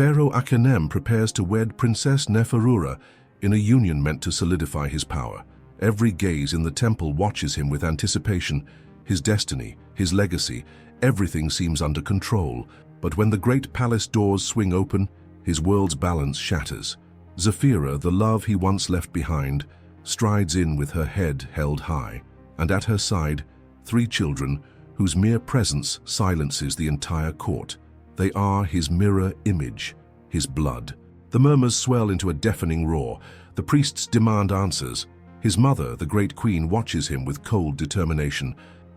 Pharaoh Akhenem prepares to wed Princess Neferura in a union meant to solidify his power. Every gaze in the temple watches him with anticipation. His destiny, his legacy, everything seems under control. But when the great palace doors swing open, his world's balance shatters. Zafira, the love he once left behind, strides in with her head held high, and at her side, 3 children whose mere presence silences the entire court. They are his mirror image, his blood. The murmurs swell into a deafening roar. The priests demand answers. His mother, the great queen, watches him with cold determination.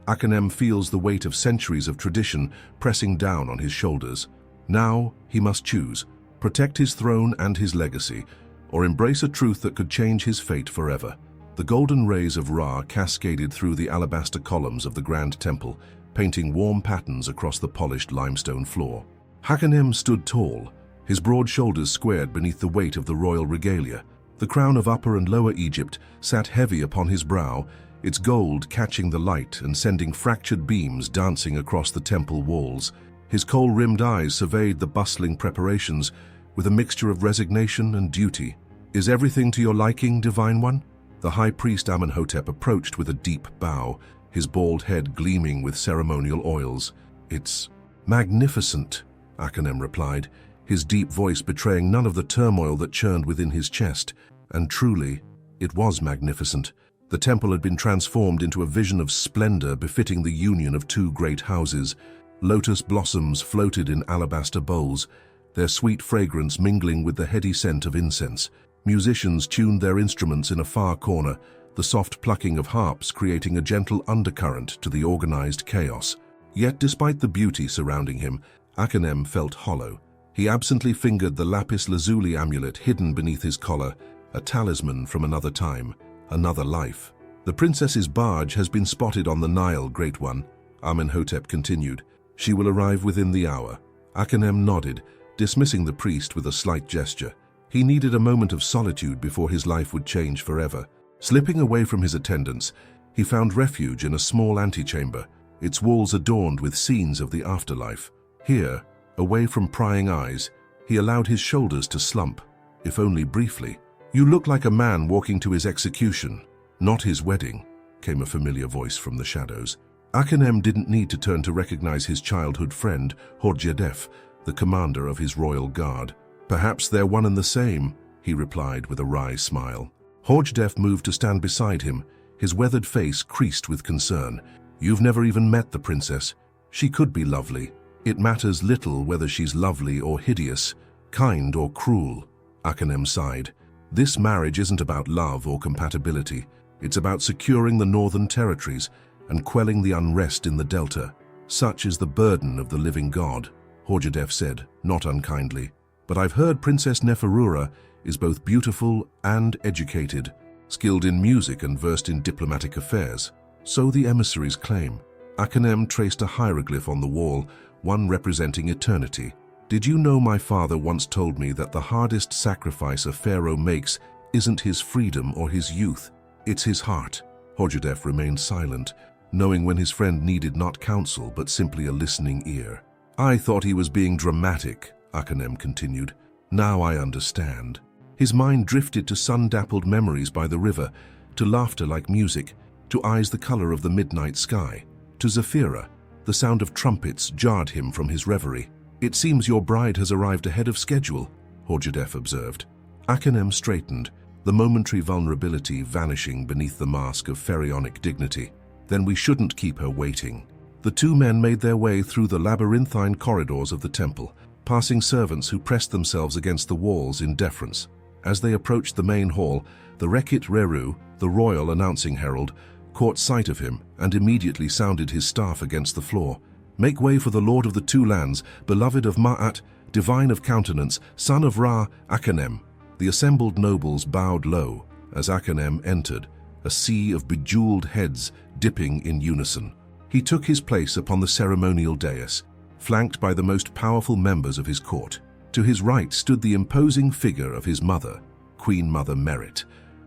Akhenem feels the weight of centuries of tradition pressing down on his shoulders. Now he must choose, protect his throne and his legacy, or embrace a truth that could change his fate forever. The golden rays of Ra cascaded through the alabaster columns of the grand temple, painting warm patterns across the polished limestone floor. Akhenem stood tall, his broad shoulders squared beneath the weight of the royal regalia. The crown of Upper and Lower Egypt sat heavy upon his brow, its gold catching the light and sending fractured beams dancing across the temple walls. His kohl-rimmed eyes surveyed the bustling preparations with a mixture of resignation and duty. "Is everything to your liking, Divine One?" The high priest Amenhotep approached with a deep bow, his bald head gleaming with ceremonial oils. "It's magnificent," Akhenem replied, his deep voice betraying none of the turmoil that churned within his chest. And truly, it was magnificent. The temple had been transformed into a vision of splendor befitting the union of 2 great houses. Lotus blossoms floated in alabaster bowls, their sweet fragrance mingling with the heady scent of incense. Musicians tuned their instruments in a far corner, the soft plucking of harps creating a gentle undercurrent to the organized chaos. Yet despite the beauty surrounding him, Akhenem felt hollow. He absently fingered the lapis lazuli amulet hidden beneath his collar, a talisman from another time, another life. "The princess's barge has been spotted on the Nile, Great One," Amenhotep continued. "She will arrive within the hour." Akhenem nodded, dismissing the priest with a slight gesture. He needed a moment of solitude before his life would change forever. Slipping away from his attendants, he found refuge in a small antechamber, its walls adorned with scenes of the afterlife. Here, away from prying eyes, he allowed his shoulders to slump, if only briefly. "You look like a man walking to his execution, not his wedding," came a familiar voice from the shadows. Akhenem didn't need to turn to recognize his childhood friend, Horjadef, the commander of his royal guard. "Perhaps they're one and the same," he replied with a wry smile. Horjadef moved to stand beside him, his weathered face creased with concern. "You've never even met the princess. She could be lovely. It matters little whether she's lovely or hideous, kind or cruel." Akhenem sighed. "This marriage isn't about love or compatibility. It's about securing the northern territories and quelling the unrest in the delta. Such is the burden of the living god," Horjadef said, not unkindly. "But I've heard Princess Neferura is both beautiful and educated, skilled in music and versed in diplomatic affairs." "So the emissaries claim." Akhenem traced a hieroglyph on the wall, one representing eternity. "Did you know my father once told me that the hardest sacrifice a pharaoh makes isn't his freedom or his youth, it's his heart?" Horjadef remained silent, knowing when his friend needed not counsel but simply a listening ear. "I thought he was being dramatic," Akhenem continued. "Now I understand." His mind drifted to sun-dappled memories by the river, to laughter like music, to eyes the color of the midnight sky. To Zafira, the sound of trumpets jarred him from his reverie. "It seems your bride has arrived ahead of schedule," Horjadef observed. Akhenem straightened, the momentary vulnerability vanishing beneath the mask of pharaonic dignity. "Then we shouldn't keep her waiting." The 2 men made their way through the labyrinthine corridors of the temple, passing servants who pressed themselves against the walls in deference. As they approached the main hall, the Rekit Reru, the royal announcing herald, caught sight of him and immediately sounded his staff against the floor. "Make way for the Lord of the 2 lands, beloved of Ma'at, divine of countenance, son of Ra, Akhenem." The assembled nobles bowed low as Akhenem entered, a sea of bejeweled heads dipping in unison. He took his place upon the ceremonial dais, flanked by the most powerful members of his court. To his right stood the imposing figure of his mother, Queen Mother Merit,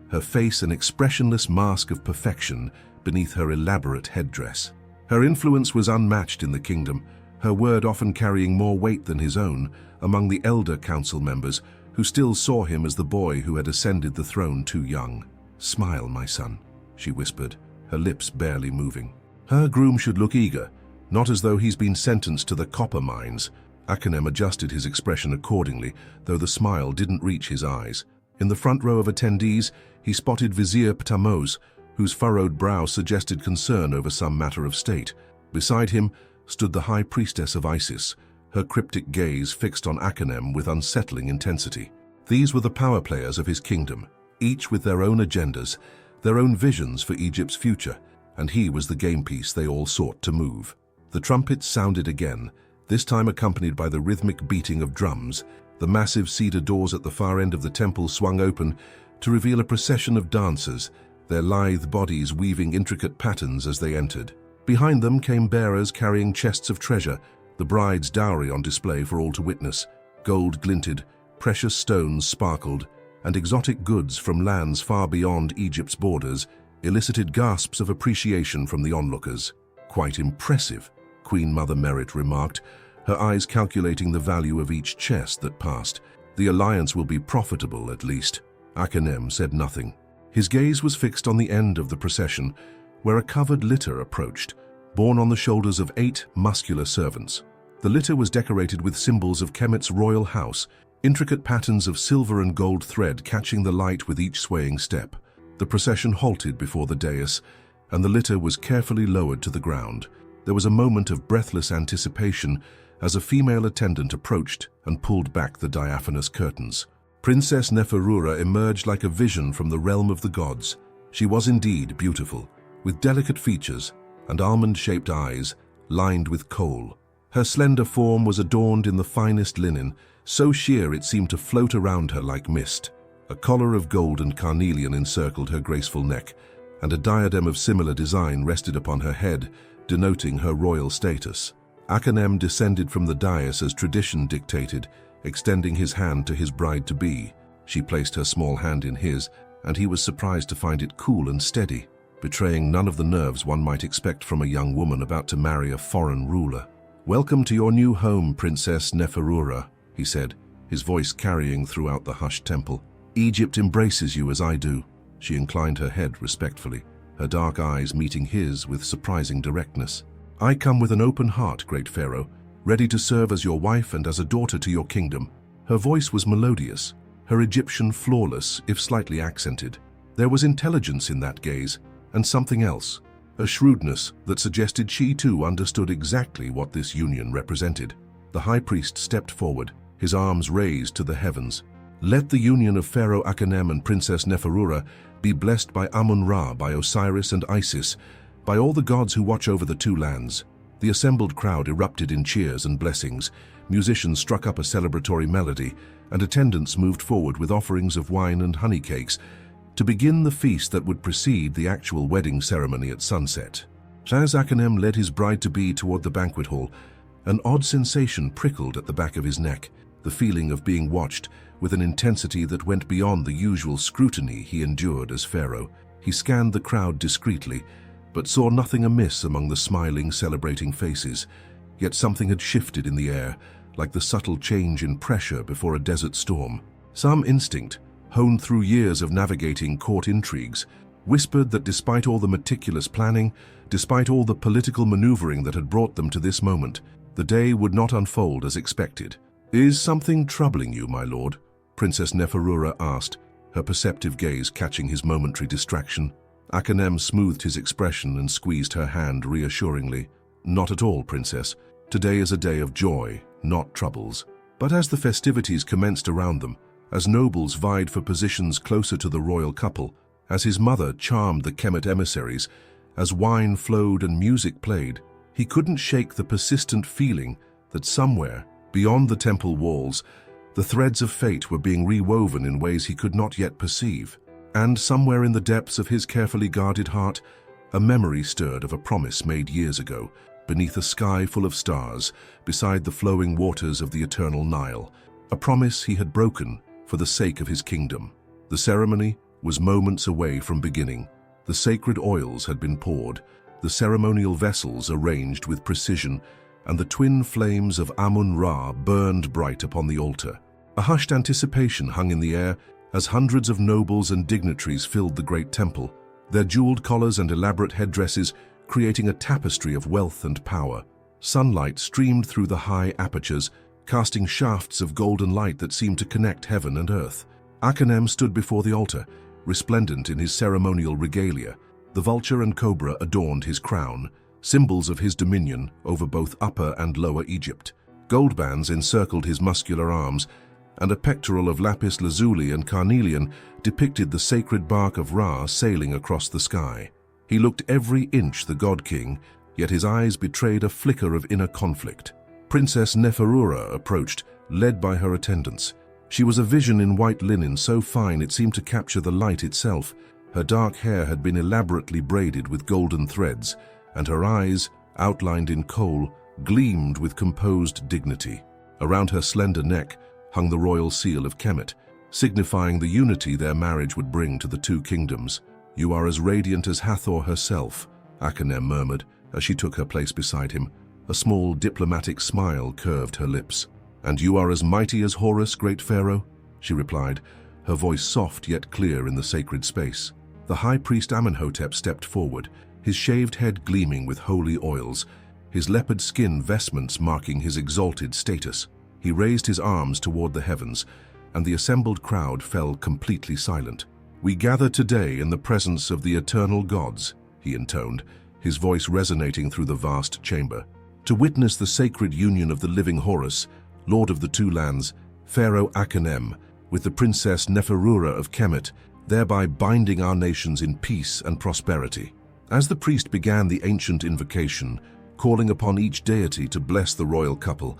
her face an expressionless mask of perfection beneath her elaborate headdress. Her influence was unmatched in the kingdom, her word often carrying more weight than his own among the elder council members who still saw him as the boy who had ascended the throne too young. "Smile, my son," she whispered, her lips barely moving. Her groom should look eager, not as though he's been sentenced to the copper mines. Akhenem adjusted his expression accordingly, though the smile didn't reach his eyes. In the front row of attendees, he spotted Vizier Ptahmos, whose furrowed brow suggested concern over some matter of state. Beside him stood the high priestess of Isis, her cryptic gaze fixed on Akhenem with unsettling intensity. These were the power players of his kingdom, each with their own agendas, their own visions for Egypt's future, and he was the game piece they all sought to move. The trumpets sounded again, this time accompanied by the rhythmic beating of drums. The massive cedar doors at the far end of the temple swung open to reveal a procession of dancers, their lithe bodies weaving intricate patterns as they entered. Behind them came bearers carrying chests of treasure, the bride's dowry on display for all to witness. Gold glinted, precious stones sparkled, and exotic goods from lands far beyond Egypt's borders elicited gasps of appreciation from the onlookers. "Quite impressive," Queen Mother Merit remarked, her eyes calculating the value of each chest that passed. "The alliance will be profitable, at least." Akhenem said nothing. His gaze was fixed on the end of the procession, where a covered litter approached, borne on the shoulders of 8 muscular servants. The litter was decorated with symbols of Kemet's royal house, intricate patterns of silver and gold thread catching the light with each swaying step. The procession halted before the dais, and the litter was carefully lowered to the ground. There was a moment of breathless anticipation as a female attendant approached and pulled back the diaphanous curtains. Princess Neferura emerged like a vision from the realm of the gods. She was indeed beautiful, with delicate features and almond-shaped eyes lined with kohl. Her slender form was adorned in the finest linen, so sheer it seemed to float around her like mist. A collar of gold and carnelian encircled her graceful neck, and a diadem of similar design rested upon her head, denoting her royal status. Akhenem descended from the dais as tradition dictated, extending his hand to his bride-to-be. She placed her small hand in his, and he was surprised to find it cool and steady, betraying none of the nerves one might expect from a young woman about to marry a foreign ruler. "Welcome to your new home, Princess Neferura," he said, his voice carrying throughout the hushed temple. "Egypt embraces you as I do." She inclined her head respectfully, her dark eyes meeting his with surprising directness. "I come with an open heart, great Pharaoh, ready to serve as your wife and as a daughter to your kingdom." Her voice was melodious, her Egyptian flawless, if slightly accented. There was intelligence in that gaze, and something else, a shrewdness that suggested she too understood exactly what this union represented. The high priest stepped forward, his arms raised to the heavens. "Let the union of Pharaoh Akhenem and Princess Neferura be blessed by Amun-Ra, by Osiris and Isis, by all the gods who watch over the two lands." The assembled crowd erupted in cheers and blessings. Musicians struck up a celebratory melody, and attendants moved forward with offerings of wine and honey cakes to begin the feast that would precede the actual wedding ceremony at sunset. As Akhenem led his bride-to-be toward the banquet hall, an odd sensation prickled at the back of his neck, the feeling of being watched with an intensity that went beyond the usual scrutiny he endured as pharaoh. He scanned the crowd discreetly, but saw nothing amiss among the smiling, celebrating faces. Yet something had shifted in the air, like the subtle change in pressure before a desert storm. Some instinct, honed through years of navigating court intrigues, whispered that despite all the meticulous planning, despite all the political maneuvering that had brought them to this moment, the day would not unfold as expected. "Is something troubling you, my lord?" Princess Neferura asked, her perceptive gaze catching his momentary distraction. Akhenem smoothed his expression and squeezed her hand reassuringly. "Not at all, princess. Today is a day of joy, not troubles." But as the festivities commenced around them, as nobles vied for positions closer to the royal couple, as his mother charmed the Kemet emissaries, as wine flowed and music played, he couldn't shake the persistent feeling that somewhere, beyond the temple walls, the threads of fate were being rewoven in ways he could not yet perceive. And somewhere in the depths of his carefully guarded heart, a memory stirred of a promise made years ago, beneath a sky full of stars, beside the flowing waters of the eternal Nile. A promise he had broken for the sake of his kingdom. The ceremony was moments away from beginning. The sacred oils had been poured, the ceremonial vessels arranged with precision, and the twin flames of Amun-Ra burned bright upon the altar. A hushed anticipation hung in the air as hundreds of nobles and dignitaries filled the great temple, their jeweled collars and elaborate headdresses creating a tapestry of wealth and power. Sunlight streamed through the high apertures, casting shafts of golden light that seemed to connect heaven and earth. Akhenem stood before the altar, resplendent in his ceremonial regalia. The vulture and cobra adorned his crown, symbols of his dominion over both Upper and Lower Egypt. Gold bands encircled his muscular arms, and a pectoral of lapis lazuli and carnelian depicted the sacred bark of Ra sailing across the sky. He looked every inch the god-king, yet his eyes betrayed a flicker of inner conflict. Princess Neferura approached, led by her attendants. She was a vision in white linen so fine it seemed to capture the light itself. Her dark hair had been elaborately braided with golden threads, and her eyes, outlined in kohl, gleamed with composed dignity. Around her slender neck hung the royal seal of Kemet, signifying the unity their marriage would bring to the two kingdoms. "You are as radiant as Hathor herself," Akhenem murmured as she took her place beside him. A small diplomatic smile curved her lips. "And you are as mighty as Horus, great pharaoh?" she replied, her voice soft yet clear in the sacred space. The high priest Amenhotep stepped forward, his shaved head gleaming with holy oils, his leopard skin vestments marking his exalted status. He raised his arms toward the heavens, and the assembled crowd fell completely silent. "We gather today in the presence of the eternal gods," he intoned, his voice resonating through the vast chamber, "to witness the sacred union of the living Horus, Lord of the Two Lands, Pharaoh Akhenem, with the Princess Neferura of Kemet, thereby binding our nations in peace and prosperity." As the priest began the ancient invocation, calling upon each deity to bless the royal couple,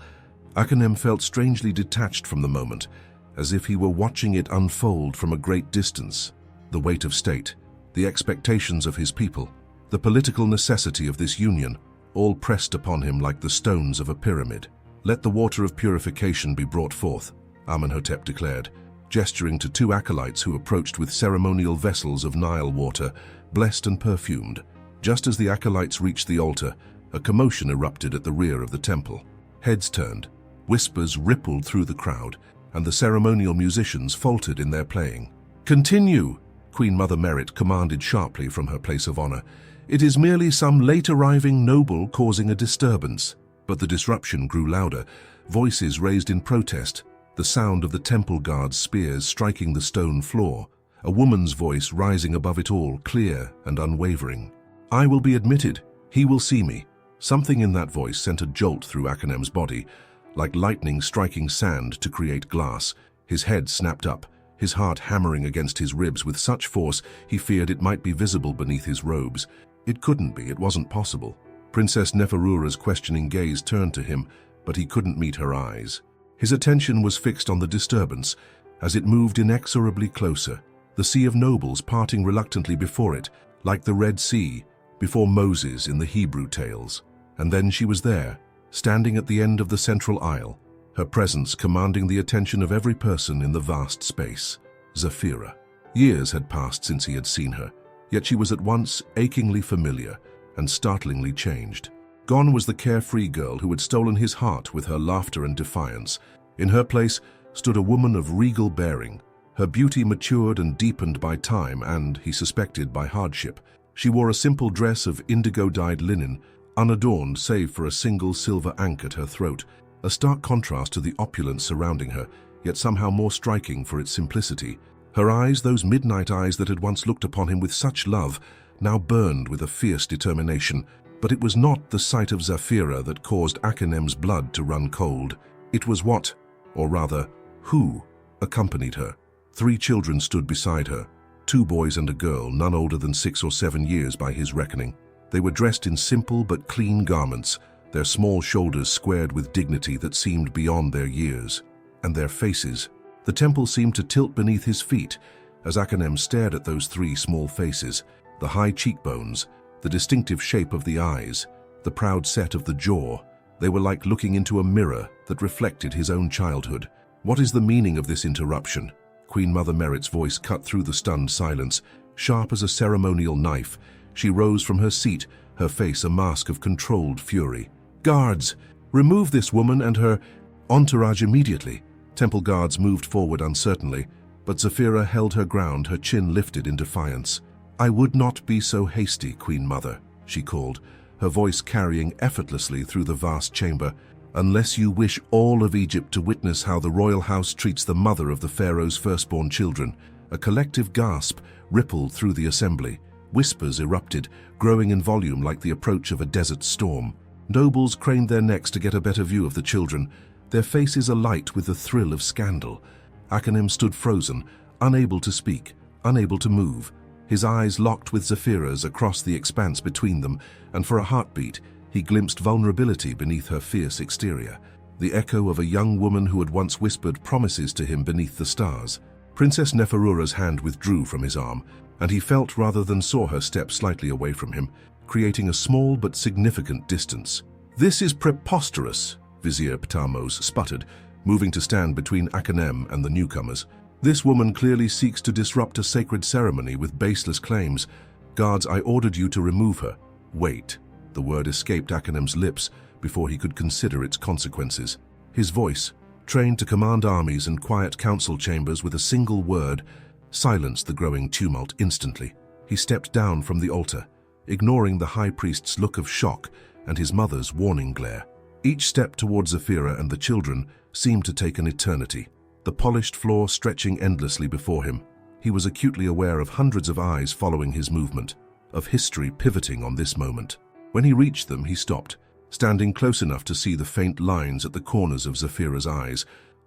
Akhenem felt strangely detached from the moment, as if he were watching it unfold from a great distance. The weight of state, the expectations of his people, the political necessity of this union, all pressed upon him like the stones of a pyramid. "Let the water of purification be brought forth," Amenhotep declared, gesturing to two acolytes who approached with ceremonial vessels of Nile water, blessed and perfumed. Just as the acolytes reached the altar, a commotion erupted at the rear of the temple. Heads turned, whispers rippled through the crowd, and the ceremonial musicians faltered in their playing. "Continue," Queen Mother Merit commanded sharply from her place of honor. "It is merely some late-arriving noble causing a disturbance." But the disruption grew louder, voices raised in protest, the sound of the temple guards' spears striking the stone floor, a woman's voice rising above it all, clear and unwavering. "I will be admitted. He will see me." Something in that voice sent a jolt through Akhenem's body, like lightning striking sand to create glass. His head snapped up, his heart hammering against his ribs with such force he feared it might be visible beneath his robes. It couldn't be, it wasn't possible. Princess Neferura's questioning gaze turned to him, but he couldn't meet her eyes. His attention was fixed on the disturbance, as it moved inexorably closer, the sea of nobles parting reluctantly before it, like the Red Sea, before Moses in the Hebrew tales. And then she was there, standing at the end of the central aisle, her presence commanding the attention of every person in the vast space. Zafira. Years had passed since he had seen her, yet she was at once achingly familiar and startlingly changed. Gone was the carefree girl who had stolen his heart with her laughter and defiance. In her place stood a woman of regal bearing, her beauty matured and deepened by time and, he suspected, by hardship. She wore a simple dress of indigo-dyed linen, unadorned save for a single silver ankh at her throat, a stark contrast to the opulence surrounding her, yet somehow more striking for its simplicity. Her eyes, those midnight eyes that had once looked upon him with such love, now burned with a fierce determination. But it was not the sight of Zafira that caused Akhenem's blood to run cold. It was what, or rather, who, accompanied her. 3 children stood beside her, 2 boys and a girl, none older than 6 or 7 years by his reckoning. They were dressed in simple but clean garments, their small shoulders squared with dignity that seemed beyond their years. And their faces. The temple seemed to tilt beneath his feet as Akhenem stared at those 3 small faces, the high cheekbones, the distinctive shape of the eyes, the proud set of the jaw. They were like looking into a mirror that reflected his own childhood. "What is the meaning of this interruption?" Queen Mother Merit's voice cut through the stunned silence. Sharp as a ceremonial knife, she rose from her seat, her face a mask of controlled fury. "Guards!" Remove this woman and her entourage immediately. Temple guards moved forward uncertainly, but Zafira held her ground, her chin lifted in defiance. "I would not be so hasty, Queen Mother," she called, her voice carrying effortlessly through the vast chamber, "unless you wish all of Egypt to witness how the royal house treats the mother of the pharaoh's firstborn children." A collective gasp rippled through the assembly. Whispers erupted, growing in volume like the approach of a desert storm. Nobles craned their necks to get a better view of the children, their faces alight with the thrill of scandal. Akhenem stood frozen, unable to speak, unable to move. His eyes locked with Zafira's across the expanse between them, and for a heartbeat, he glimpsed vulnerability beneath her fierce exterior, the echo of a young woman who had once whispered promises to him beneath the stars. Princess Neferura's hand withdrew from his arm, and he felt rather than saw her step slightly away from him, creating a small but significant distance. "This is preposterous," Vizier Ptahmos sputtered, moving to stand between Akhenem and the newcomers. "This woman clearly seeks to disrupt a sacred ceremony with baseless claims. Guards, I ordered you to remove her." "Wait." The word escaped Akhenem's lips before he could consider its consequences. His voice, trained to command armies and quiet council chambers with a single word, silenced the growing tumult instantly. He stepped down from the altar, ignoring the high priest's look of shock and his mother's warning glare. Each step towards Zafira and the children seemed to take an eternity, the polished floor stretching endlessly before him. He was acutely aware of hundreds of eyes following his movement, of history pivoting on this moment. When he reached them, he stopped, standing close enough to see the faint lines at the corners of Zafira's eyes,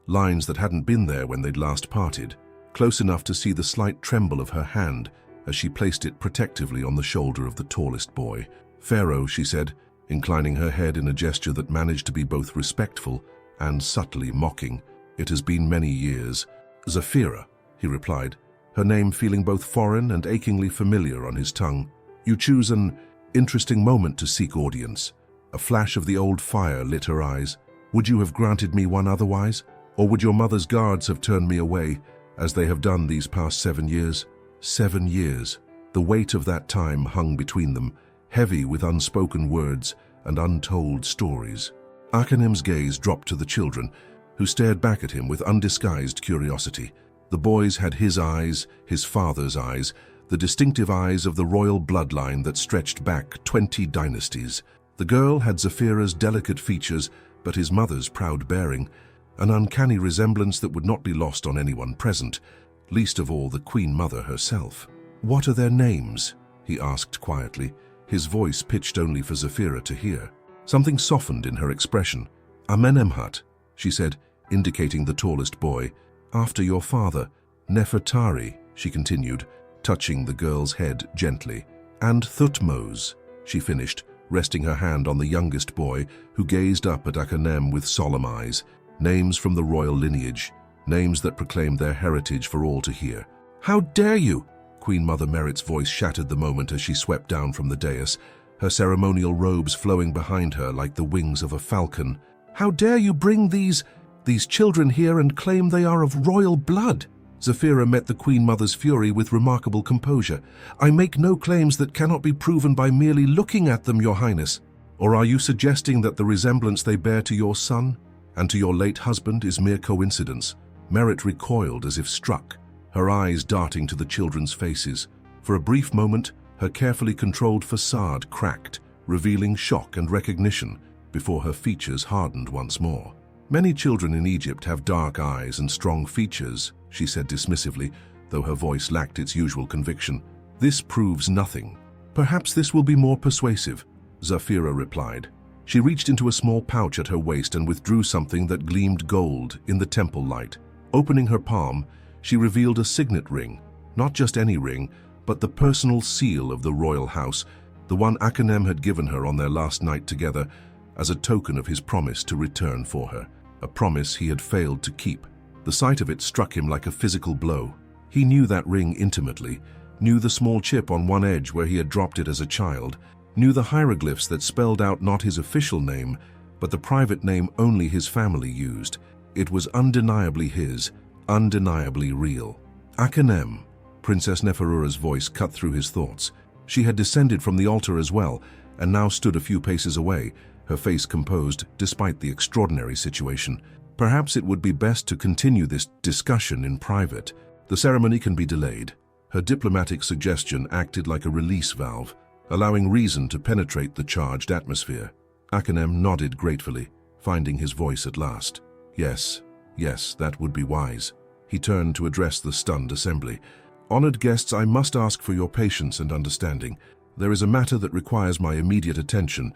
lines that hadn't been there when they'd last parted, close enough to see the slight tremble of her hand as she placed it protectively on the shoulder of the tallest boy. "Pharaoh," she said, inclining her head in a gesture that managed to be both respectful and subtly mocking. "It has been many years." "Zafira," he replied, her name feeling both foreign and achingly familiar on his tongue. "You choose an interesting moment to seek audience." A flash of the old fire lit her eyes. "Would you have granted me one otherwise? Or would your mother's guards have turned me away, as they have done these past 7 years? 7 years. The weight of that time hung between them, heavy with unspoken words and untold stories. Akhenem's gaze dropped to the children, who stared back at him with undisguised curiosity. The boys had his eyes, his father's eyes, the distinctive eyes of the royal bloodline that stretched back 20 dynasties. The girl had Zafira's delicate features, but his mother's proud bearing, an uncanny resemblance that would not be lost on anyone present, least of all the Queen Mother herself. "What are their names?" he asked quietly, his voice pitched only for Zafira to hear. Something softened in her expression. "Amenemhat," she said, indicating the tallest boy. "After your father." "Nefertari," she continued, touching the girl's head gently. "And Thutmose," she finished, resting her hand on the youngest boy, who gazed up at Akhenem with solemn eyes. Names from the royal lineage, names that proclaimed their heritage for all to hear. "How dare you!" Queen Mother Merit's voice shattered the moment as she swept down from the dais, her ceremonial robes flowing behind her like the wings of a falcon. "How dare you bring these children here and claim they are of royal blood?" Zafira met the Queen Mother's fury with remarkable composure. "I make no claims that cannot be proven by merely looking at them, Your Highness. Or are you suggesting that the resemblance they bear to your son and to your late husband is mere coincidence?" Merit recoiled as if struck, her eyes darting to the children's faces. For a brief moment, her carefully controlled facade cracked, revealing shock and recognition, before her features hardened once more. "Many children in Egypt have dark eyes and strong features," she said dismissively, though her voice lacked its usual conviction. "This proves nothing." "Perhaps this will be more persuasive," Zafira replied. She reached into a small pouch at her waist and withdrew something that gleamed gold in the temple light. Opening her palm, she revealed a signet ring, not just any ring, but the personal seal of the royal house, the one Akhenem had given her on their last night together, as a token of his promise to return for her, a promise he had failed to keep. The sight of it struck him like a physical blow. He knew that ring intimately, knew the small chip on one edge where he had dropped it as a child, knew the hieroglyphs that spelled out not his official name, but the private name only his family used. It was undeniably his, undeniably real. "Akhenem," Princess Neferura's voice cut through his thoughts. She had descended from the altar as well, and now stood a few paces away, her face composed despite the extraordinary situation. Perhaps it would be best to continue this discussion in private. The ceremony can be delayed. Her diplomatic suggestion acted like a release valve, allowing reason to penetrate the charged atmosphere. Akhenem nodded gratefully, finding his voice at last. Yes, that would be wise. He turned to address the stunned assembly. Honored guests, I must ask for your patience and understanding. There is a matter that requires my immediate attention.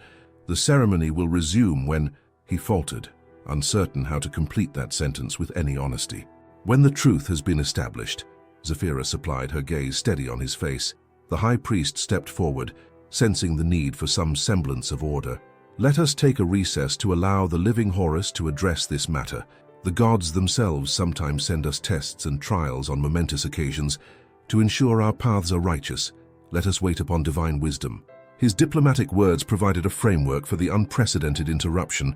The ceremony will resume when... He faltered, uncertain how to complete that sentence with any honesty. When the truth has been established, Zafira supplied, her gaze steady on his face. The high priest stepped forward, sensing the need for some semblance of order. Let us take a recess to allow the living Horus to address this matter. The gods themselves sometimes send us tests and trials on momentous occasions. To ensure our paths are righteous, let us wait upon divine wisdom. His diplomatic words provided a framework for the unprecedented interruption,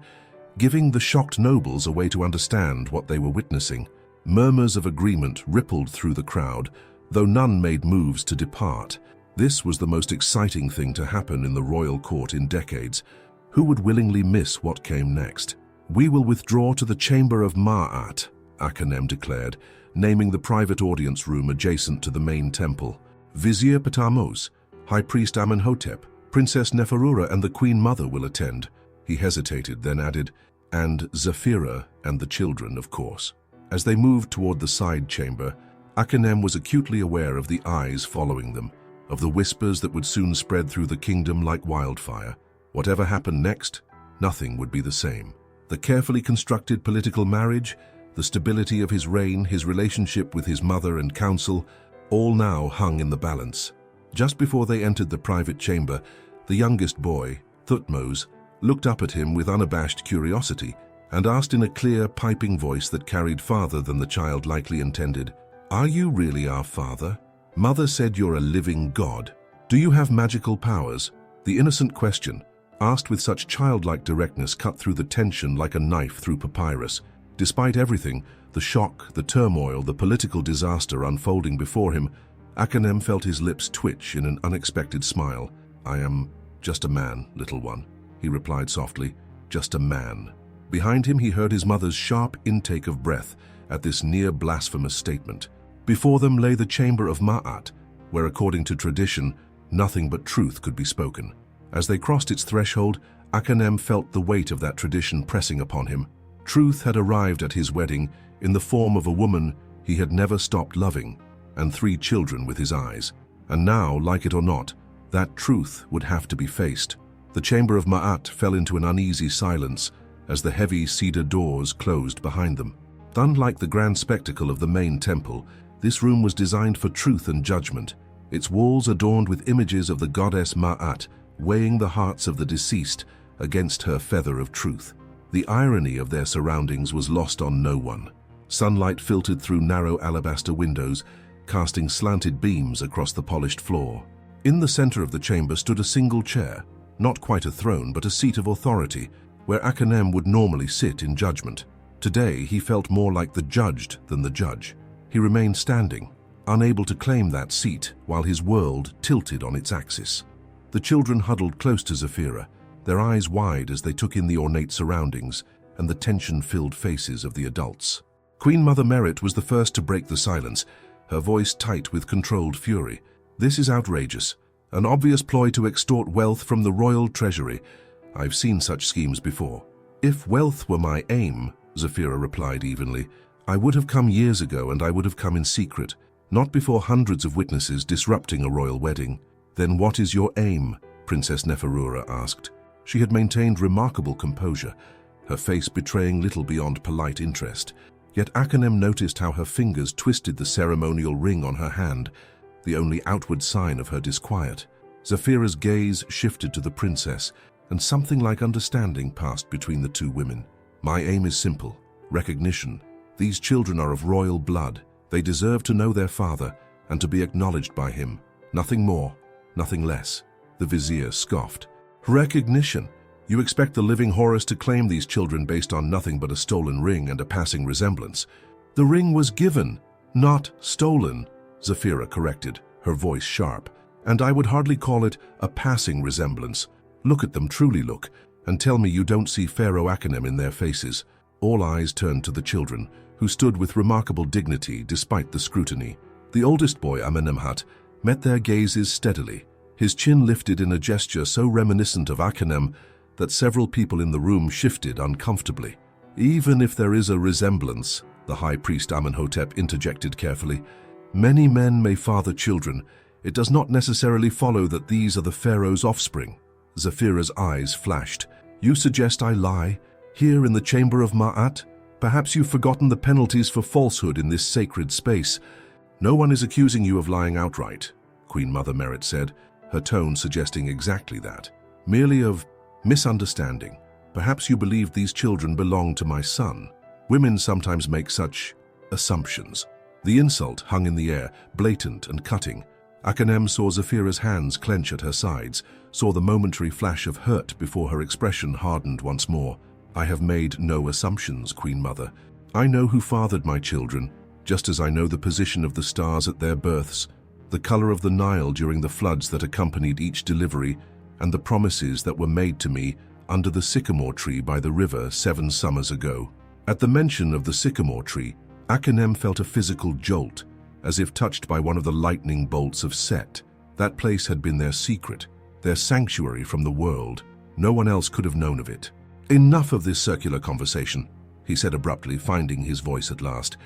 giving the shocked nobles a way to understand what they were witnessing. Murmurs of agreement rippled through the crowd, though none made moves to depart. This was the most exciting thing to happen in the royal court in decades. Who would willingly miss what came next? We will withdraw to the chamber of Ma'at, Akhenem declared, naming the private audience room adjacent to the main temple. Vizier Patamos, High Priest Amenhotep, Princess Neferura and the Queen Mother will attend. He hesitated, then added, and Zafira and the children, of course. As they moved toward the side chamber, Akhenem was acutely aware of the eyes following them, of the whispers that would soon spread through the kingdom like wildfire. Whatever happened next, nothing would be the same. The carefully constructed political marriage, the stability of his reign, his relationship with his mother and council, all now hung in the balance. Just before they entered the private chamber, the youngest boy, Thutmose, looked up at him with unabashed curiosity and asked in a clear, piping voice that carried farther than the child likely intended, "Are you really our father? Mother said you're a living god. Do you have magical powers?" The innocent question, asked with such childlike directness, cut through the tension like a knife through papyrus. Despite everything, the shock, the turmoil, the political disaster unfolding before him, Akhenem felt his lips twitch in an unexpected smile. "I am just a man, little one," he replied softly. "Just a man." Behind him he heard his mother's sharp intake of breath at this near-blasphemous statement. Before them lay the chamber of Ma'at, where according to tradition, nothing but truth could be spoken. As they crossed its threshold, Akhenem felt the weight of that tradition pressing upon him. Truth had arrived at his wedding in the form of a woman he had never stopped loving, and 3 children with his eyes. And now, like it or not, that truth would have to be faced. The chamber of Ma'at fell into an uneasy silence as the heavy cedar doors closed behind them. Unlike the grand spectacle of the main temple, this room was designed for truth and judgment, its walls adorned with images of the goddess Ma'at, weighing the hearts of the deceased against her feather of truth. The irony of their surroundings was lost on no one. Sunlight filtered through narrow alabaster windows, casting slanted beams across the polished floor. In the center of the chamber stood a single chair, not quite a throne but a seat of authority, where Akhenem would normally sit in judgment. Today he felt more like the judged than the judge. He remained standing, unable to claim that seat while his world tilted on its axis. The children huddled close to Zafira, their eyes wide as they took in the ornate surroundings and the tension-filled faces of the adults. Queen Mother Merit was the first to break the silence, her voice tight with controlled fury. "This is outrageous, an obvious ploy to extort wealth from the royal treasury. I've seen such schemes before." "If wealth were my aim," Zafira replied evenly, "I would have come years ago, and I would have come in secret, not before hundreds of witnesses disrupting a royal wedding." "Then what is your aim?" Princess Neferura asked. She had maintained remarkable composure, her face betraying little beyond polite interest. Yet Akhenem noticed how her fingers twisted the ceremonial ring on her hand, the only outward sign of her disquiet. Zafira's gaze shifted to the princess, and something like understanding passed between the 2 women. "My aim is simple: recognition. These children are of royal blood. They deserve to know their father and to be acknowledged by him. Nothing more, nothing less." The vizier scoffed. "Recognition? You expect the living Horus to claim these children based on nothing but a stolen ring and a passing resemblance?" "The ring was given, not stolen," Zafira corrected, her voice sharp. "And I would hardly call it a passing resemblance. Look at them, truly look, And tell me you don't see Pharaoh Akhenem in their faces." All eyes turned to the children, who stood with remarkable dignity despite the scrutiny. The oldest boy, Amenemhat, met their gazes steadily, his chin lifted in a gesture so reminiscent of Akhenem that several people in the room shifted uncomfortably. "Even if there is a resemblance," the high priest Amenhotep interjected carefully, "many men may father children. It does not necessarily follow that these are the pharaoh's offspring." Zafira's eyes flashed. "You suggest I lie? Here in the chamber of Ma'at? Perhaps you've forgotten the penalties for falsehood in this sacred space." "No one is accusing you of lying outright," Queen Mother Merit said, her tone suggesting exactly that. "Merely of misunderstanding. Perhaps you believed these children belonged to my son. Women sometimes make such assumptions." The insult hung in the air, blatant and cutting. Akhenem saw Zafira's hands clench at her sides, saw the momentary flash of hurt before her expression hardened once more. "I have made no assumptions, Queen Mother. I know who fathered my children, just as I know the position of the stars at their births, the color of the Nile during the floods that accompanied each delivery, and the promises that were made to me under the sycamore tree by the river 7 summers ago." At the mention of the sycamore tree, Akhenem felt a physical jolt, as if touched by one of the lightning bolts of Set. That place had been their secret, their sanctuary from the world. No one else could have known of it. "Enough of this circular conversation," he said abruptly, finding his voice at last.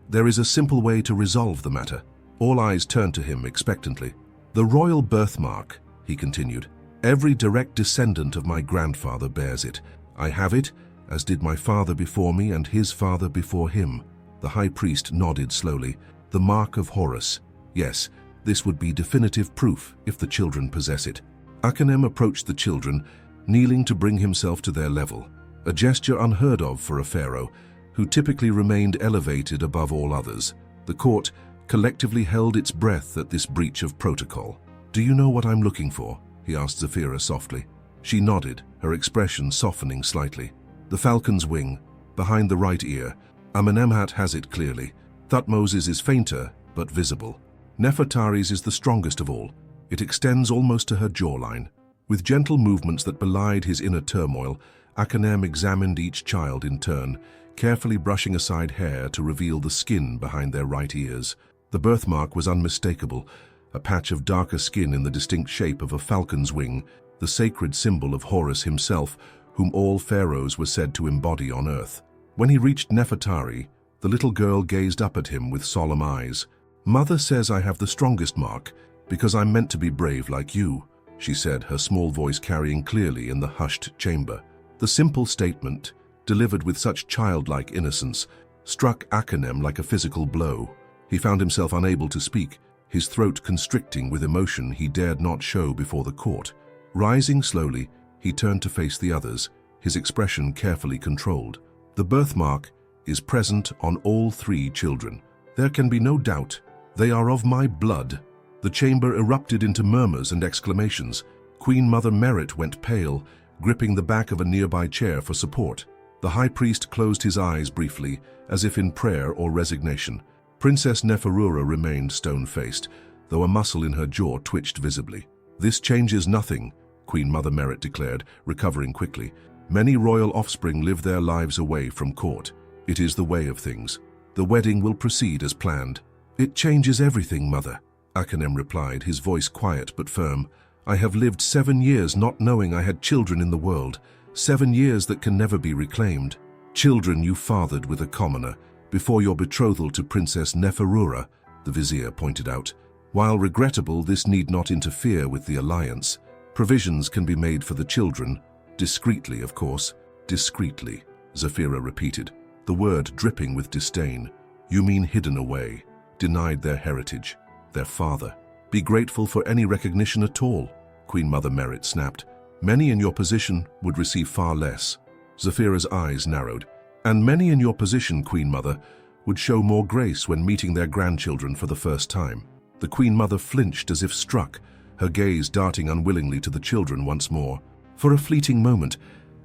"There is a simple way to resolve the matter." All eyes turned to him expectantly. "The royal birthmark," he continued. "Every direct descendant of my grandfather bears it. I have it, as did my father before me and his father before him." The high priest nodded slowly. "The mark of Horus. Yes, this would be definitive proof if the children possess it." Akhenem approached the children, kneeling to bring himself to their level, a gesture unheard of for a pharaoh, who typically remained elevated above all others. The court collectively held its breath at this breach of protocol. "Do you know what I'm looking for?" he asked Zafira softly. She nodded, her expression softening slightly. "The falcon's wing, behind the right ear. Amenemhat has it clearly. Thutmose's is fainter, but visible. Nefertari's is the strongest of all. It extends almost to her jawline." With gentle movements that belied his inner turmoil, Akhenem examined each child in turn, carefully brushing aside hair to reveal the skin behind their right ears. The birthmark was unmistakable, a patch of darker skin in the distinct shape of a falcon's wing, the sacred symbol of Horus himself, whom all pharaohs were said to embody on earth. When he reached Nefertari, the little girl gazed up at him with solemn eyes. "Mother says I have the strongest mark, because I'm meant to be brave like you," she said, her small voice carrying clearly in the hushed chamber. The simple statement, delivered with such childlike innocence, struck Akhenem like a physical blow. He found himself unable to speak, his throat constricting with emotion he dared not show before the court. Rising slowly, he turned to face the others, his expression carefully controlled. "The birthmark is present on all 3 children. There can be no doubt. They are of my blood." The chamber erupted into murmurs and exclamations. Queen Mother Merit went pale, gripping the back of a nearby chair for support. The high priest closed his eyes briefly, as if in prayer or resignation. Princess Neferura remained stone-faced, though a muscle in her jaw twitched visibly. "This changes nothing," Queen Mother Merit declared, recovering quickly. "Many royal offspring live their lives away from court. It is the way of things. The wedding will proceed as planned." "It changes everything, Mother," Akhenem replied, his voice quiet but firm. "I have lived 7 years not knowing I had children in the world, 7 years that can never be reclaimed. Children you fathered with a commoner, before your betrothal to Princess Neferura," the vizier pointed out. "While regrettable, this need not interfere with the alliance. Provisions can be made for the children, discreetly, of course." "Discreetly," Zafira repeated, the word dripping with disdain. "You mean hidden away, denied their heritage, their father. Be grateful for any recognition at all," Queen Mother Merit snapped. "Many in your position would receive far less." Zafira's eyes narrowed. "And many in your position, Queen Mother, would show more grace when meeting their grandchildren for the first time." The Queen Mother flinched as if struck, her gaze darting unwillingly to the children once more. For a fleeting moment,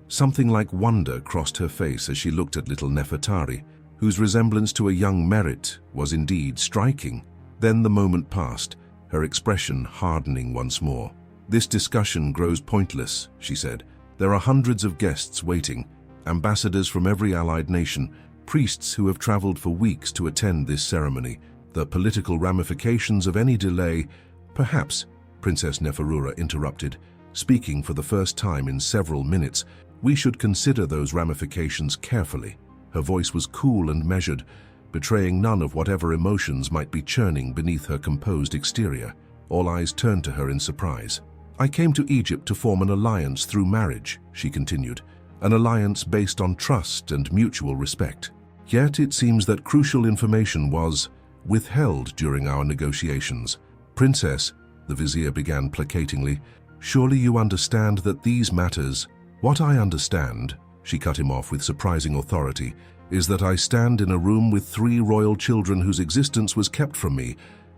something like wonder crossed her face as she looked at little Nefertari, whose resemblance to a young Merit was indeed striking. Then the moment passed, her expression hardening once more. "This discussion grows pointless," she said. There are hundreds of guests waiting, ambassadors from every allied nation, priests who have traveled for weeks to attend this ceremony. The political ramifications of any delay, perhaps, Princess Neferura interrupted, speaking for the first time in several minutes. We should consider those ramifications carefully. Her voice was cool and measured, betraying none of whatever emotions might be churning beneath her composed exterior. All eyes turned to her in surprise. I came to Egypt to form an alliance through marriage, she continued, an alliance based on trust and mutual respect. Yet it seems that crucial information was withheld during our negotiations. Princess, the vizier began placatingly, surely you understand that these matters— What I understand, she cut him off with surprising authority, is that I stand in a room with 3 royal children whose existence was kept from me,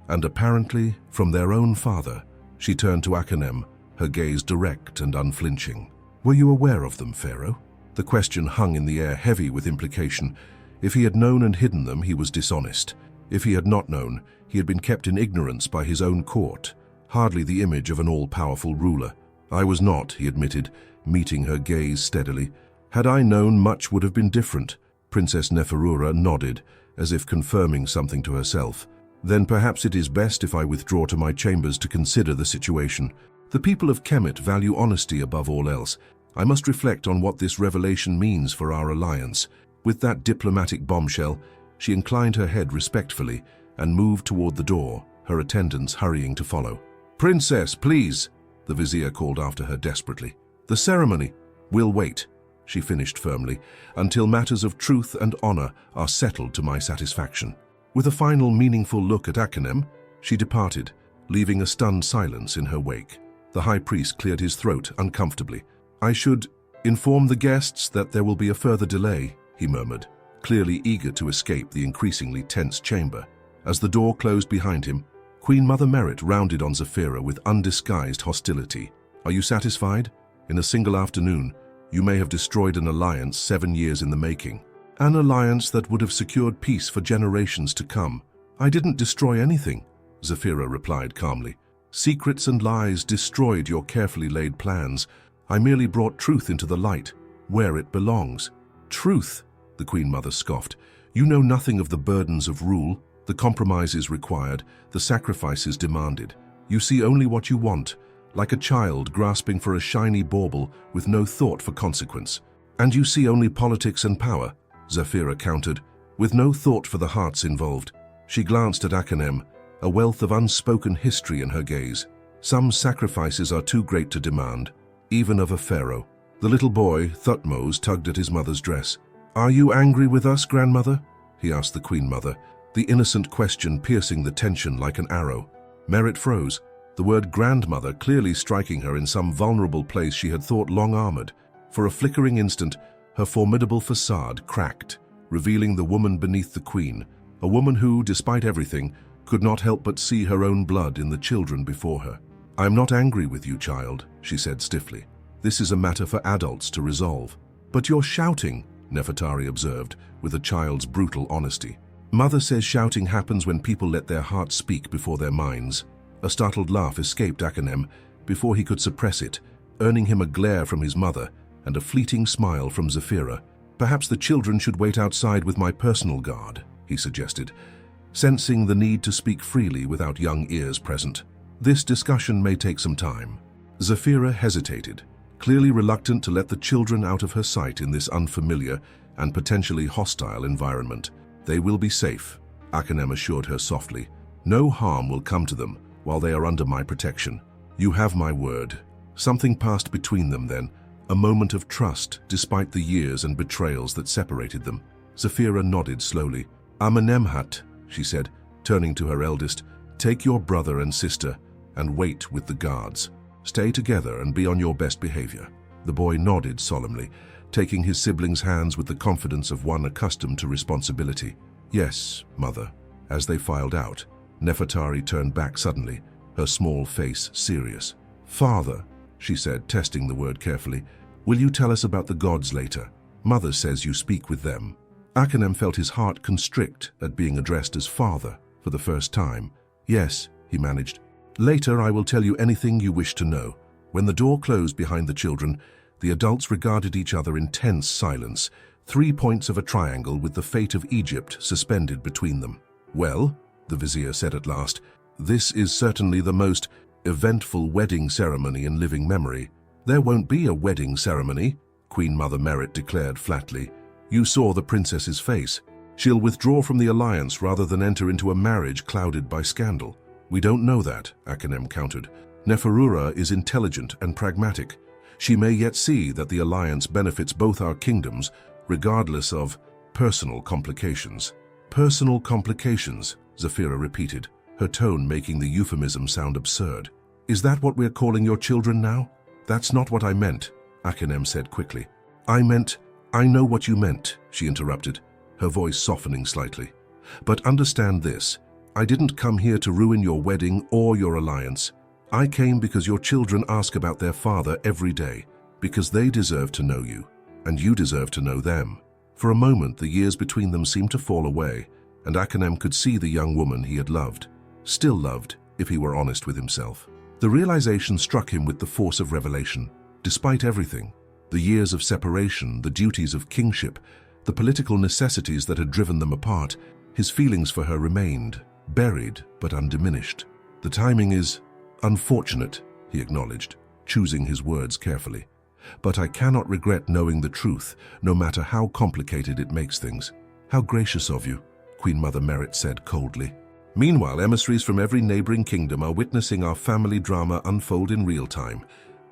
and apparently from their own father. She turned to Akhenem, her gaze direct and unflinching. Were you aware of them, Pharaoh? The question hung in the air, heavy with implication. If he had known and hidden them, he was dishonest. If he had not known, he had been kept in ignorance by his own court, hardly the image of an all-powerful ruler. I was not, he admitted, meeting her gaze steadily. Had I known, much would have been different. Princess Neferura nodded, as if confirming something to herself. Then perhaps it is best if I withdraw to my chambers to consider the situation. The people of Kemet value honesty above all else. I must reflect on what this revelation means for our alliance. With that diplomatic bombshell, she inclined her head respectfully and moved toward the door, her attendants hurrying to follow. Princess, please, the vizier called after her desperately. The ceremony will wait, she finished firmly, until matters of truth and honor are settled to my satisfaction. With a final meaningful look at Akhenem, she departed, leaving a stunned silence in her wake. The high priest cleared his throat uncomfortably. I should inform the guests that there will be a further delay, he murmured, clearly eager to escape the increasingly tense chamber. As the door closed behind him, Queen Mother Merit rounded on Zafira with undisguised hostility. Are you satisfied? In a single afternoon, you may have destroyed an alliance 7 years in the making. An alliance that would have secured peace for generations to come. I didn't destroy anything, Zafira replied calmly. Secrets and lies destroyed your carefully laid plans. I merely brought truth into the light, where it belongs. Truth, the Queen Mother scoffed. You know nothing of the burdens of rule, the compromises required, the sacrifices demanded. You see only what you want, like a child grasping for a shiny bauble with no thought for consequence. And you see only politics and power, Zafira countered, with no thought for the hearts involved. She glanced at Akhenem, a wealth of unspoken history in her gaze. Some sacrifices are too great to demand, even of a pharaoh. The little boy, Thutmose, tugged at his mother's dress. Are you angry with us, grandmother? He asked the Queen Mother, the innocent question piercing the tension like an arrow. Merit froze, the word grandmother clearly striking her in some vulnerable place she had thought long armored. For a flickering instant, her formidable facade cracked, revealing the woman beneath the queen, a woman who, despite everything, could not help but see her own blood in the children before her. I am not angry with you, child, she said stiffly. This is a matter for adults to resolve. But you're shouting, Nefertari observed, with a child's brutal honesty. Mother says shouting happens when people let their hearts speak before their minds. A startled laugh escaped Akhenem before he could suppress it, earning him a glare from his mother and a fleeting smile from Zafira. Perhaps the children should wait outside with my personal guard, he suggested, sensing the need to speak freely without young ears present. This discussion may take some time. Zafira hesitated, clearly reluctant to let the children out of her sight in this unfamiliar and potentially hostile environment. They will be safe, Akhenem assured her softly. No harm will come to them while they are under my protection. You have my word. Something passed between them then, a moment of trust despite the years and betrayals that separated them. Zafira nodded slowly. Amenemhat, she said, turning to her eldest, take your brother and sister and wait with the guards. Stay together and be on your best behavior. The boy nodded solemnly, taking his siblings' hands with the confidence of one accustomed to responsibility. Yes, mother. As they filed out, Nefertari turned back suddenly, her small face serious. Father, she said, testing the word carefully, will you tell us about the gods later? Mother says you speak with them. Akhenem felt his heart constrict at being addressed as father for the first time. Yes, he managed. Later I will tell you anything you wish to know. When the door closed behind the children, The adults regarded each other in tense silence, 3 points of a triangle with the fate of Egypt suspended between them. "Well," the vizier said at last, "this is certainly the most eventful wedding ceremony in living memory." "There won't be a wedding ceremony," Queen Mother Merit declared flatly. "You saw the princess's face. She'll withdraw from the alliance rather than enter into a marriage clouded by scandal." "We don't know that," Akhenem countered. "Neferura is intelligent and pragmatic. She may yet see that the alliance benefits both our kingdoms, regardless of personal complications." "Personal complications," Zafira repeated, her tone making the euphemism sound absurd. "Is that what we're calling your children now?" "That's not what I meant," Akhenem said quickly. I know what you meant," she interrupted, her voice softening slightly. "But understand this, I didn't come here to ruin your wedding or your alliance. I came because your children ask about their father every day, because they deserve to know you, and you deserve to know them." For a moment, the years between them seemed to fall away, and Akhenem could see the young woman he had loved, still loved if he were honest with himself. The realization struck him with the force of revelation. Despite everything, the years of separation, the duties of kingship, the political necessities that had driven them apart, his feelings for her remained, buried but undiminished. "The timing is unfortunate," he acknowledged, choosing his words carefully. "But I cannot regret knowing the truth, no matter how complicated it makes things." "How gracious of you," Queen Mother Merit said coldly. Meanwhile, emissaries from every neighboring kingdom are witnessing our family drama unfold in real time.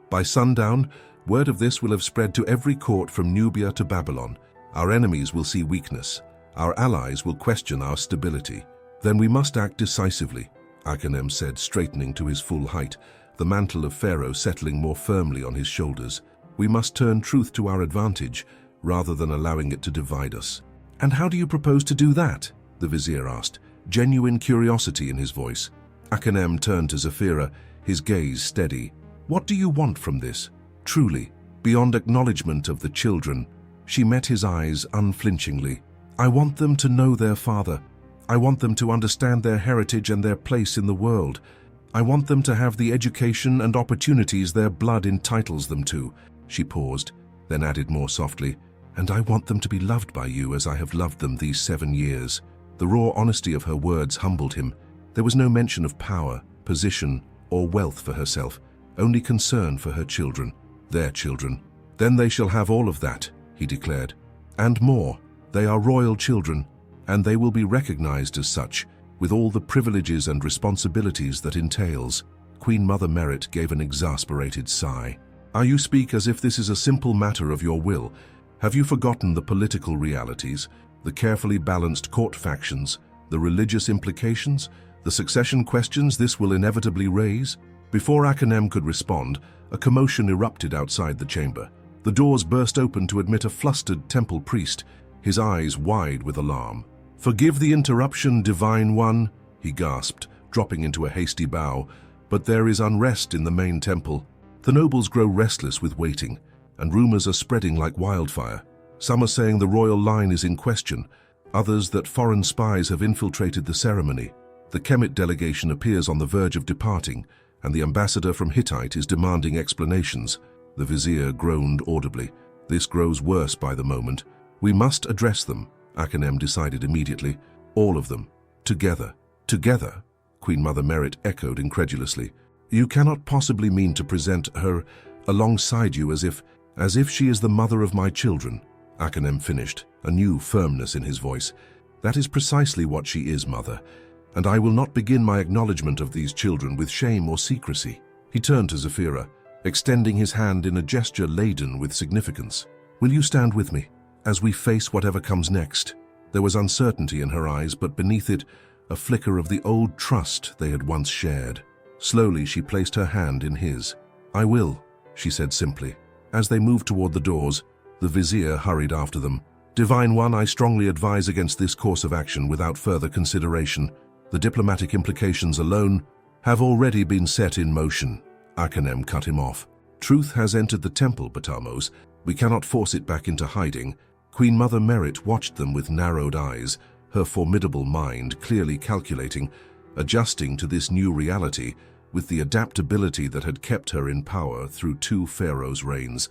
By sundown, word of this will have spread to every court from Nubia to Babylon. Our enemies will see weakness. Our allies will question our stability. "Then we must act decisively," Akhenem said, straightening to his full height, the mantle of Pharaoh settling more firmly on his shoulders. "We must turn truth to our advantage, rather than allowing it to divide us." "And how do you propose to do that?" the vizier asked, genuine curiosity in his voice. Akhenem turned to Zafira, his gaze steady. "What do you want from this? Truly, beyond acknowledgement of the children." She met his eyes unflinchingly. "I want them to know their father. I want them to understand their heritage and their place in the world. I want them to have the education and opportunities their blood entitles them to." She paused, then added more softly, "And I want them to be loved by you as I have loved them these 7 years." The raw honesty of her words humbled him. There was no mention of power, position, or wealth for herself, only concern for her children, their children. "Then they shall have all of that," he declared, "and more. They are royal children, and they will be recognized as such, with all the privileges and responsibilities that entails." Queen Mother Merit gave an exasperated sigh. "You speak as if this is a simple matter of your will. Have you forgotten the political realities, the carefully balanced court factions, the religious implications, the succession questions this will inevitably raise?" Before Akhenem could respond, a commotion erupted outside the chamber. The doors burst open to admit a flustered temple priest, his eyes wide with alarm. "Forgive the interruption, Divine One," he gasped, dropping into a hasty bow, "but there is unrest in the main temple. The nobles grow restless with waiting, and rumors are spreading like wildfire. Some are saying the royal line is in question, others that foreign spies have infiltrated the ceremony. The Kemet delegation appears on the verge of departing, and the ambassador from Hittite is demanding explanations." The vizier groaned audibly. "This grows worse by the moment. We must address them," Akhenem decided immediately. "All of them. Together." "Together?" Queen Mother Merit echoed incredulously. "You cannot possibly mean to present her alongside you as if she is the mother of my children," Akhenem finished, a new firmness in his voice. "That is precisely what she is, Mother, and I will not begin my acknowledgement of these children with shame or secrecy." He turned to Zafira, extending his hand in a gesture laden with significance. "Will you stand with me as we face whatever comes next?" There was uncertainty in her eyes, but beneath it, a flicker of the old trust they had once shared. Slowly, she placed her hand in his. "I will," she said simply. As they moved toward the doors, the vizier hurried after them. "Divine One, I strongly advise against this course of action without further consideration. The diplomatic implications alone have already been set in motion." Akhenem cut him off. "Truth has entered the temple, Batamos. We cannot force it back into hiding." Queen Mother Merit watched them with narrowed eyes, her formidable mind clearly calculating, adjusting to this new reality with the adaptability that had kept her in power through 2 pharaohs' reigns.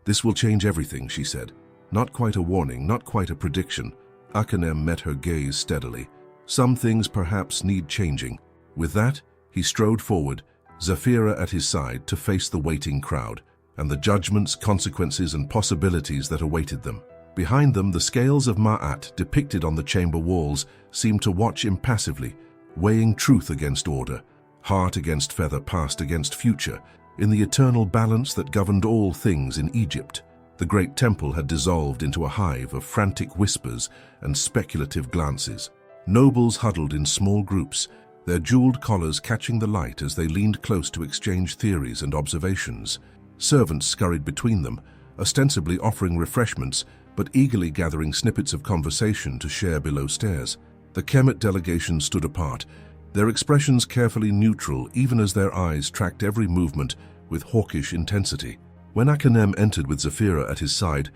"This will change everything," she said. Not quite a warning, not quite a prediction. Akhenem met her gaze steadily. "Some things perhaps need changing." With that, he strode forward, Zafira at his side, to face the waiting crowd, and the judgments, consequences, and possibilities that awaited them. Behind them, the scales of Ma'at, depicted on the chamber walls, seemed to watch impassively, weighing truth against order, heart against feather, past against future, in the eternal balance that governed all things in Egypt. The great temple had dissolved into a hive of frantic whispers and speculative glances. Nobles huddled in small groups, their jeweled collars catching the light as they leaned close to exchange theories and observations. Servants scurried between them, ostensibly offering refreshments, but eagerly gathering snippets of conversation to share below stairs. The Kemet delegation stood apart, their expressions carefully neutral, even as their eyes tracked every movement with hawkish intensity. When Akhenem entered with Zafira at his side,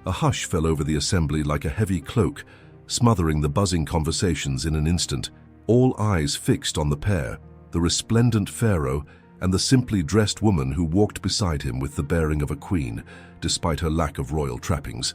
a hush fell over the assembly like a heavy cloak, smothering the buzzing conversations in an instant. All eyes fixed on the pair, the resplendent pharaoh and the simply dressed woman who walked beside him with the bearing of a queen, despite her lack of royal trappings.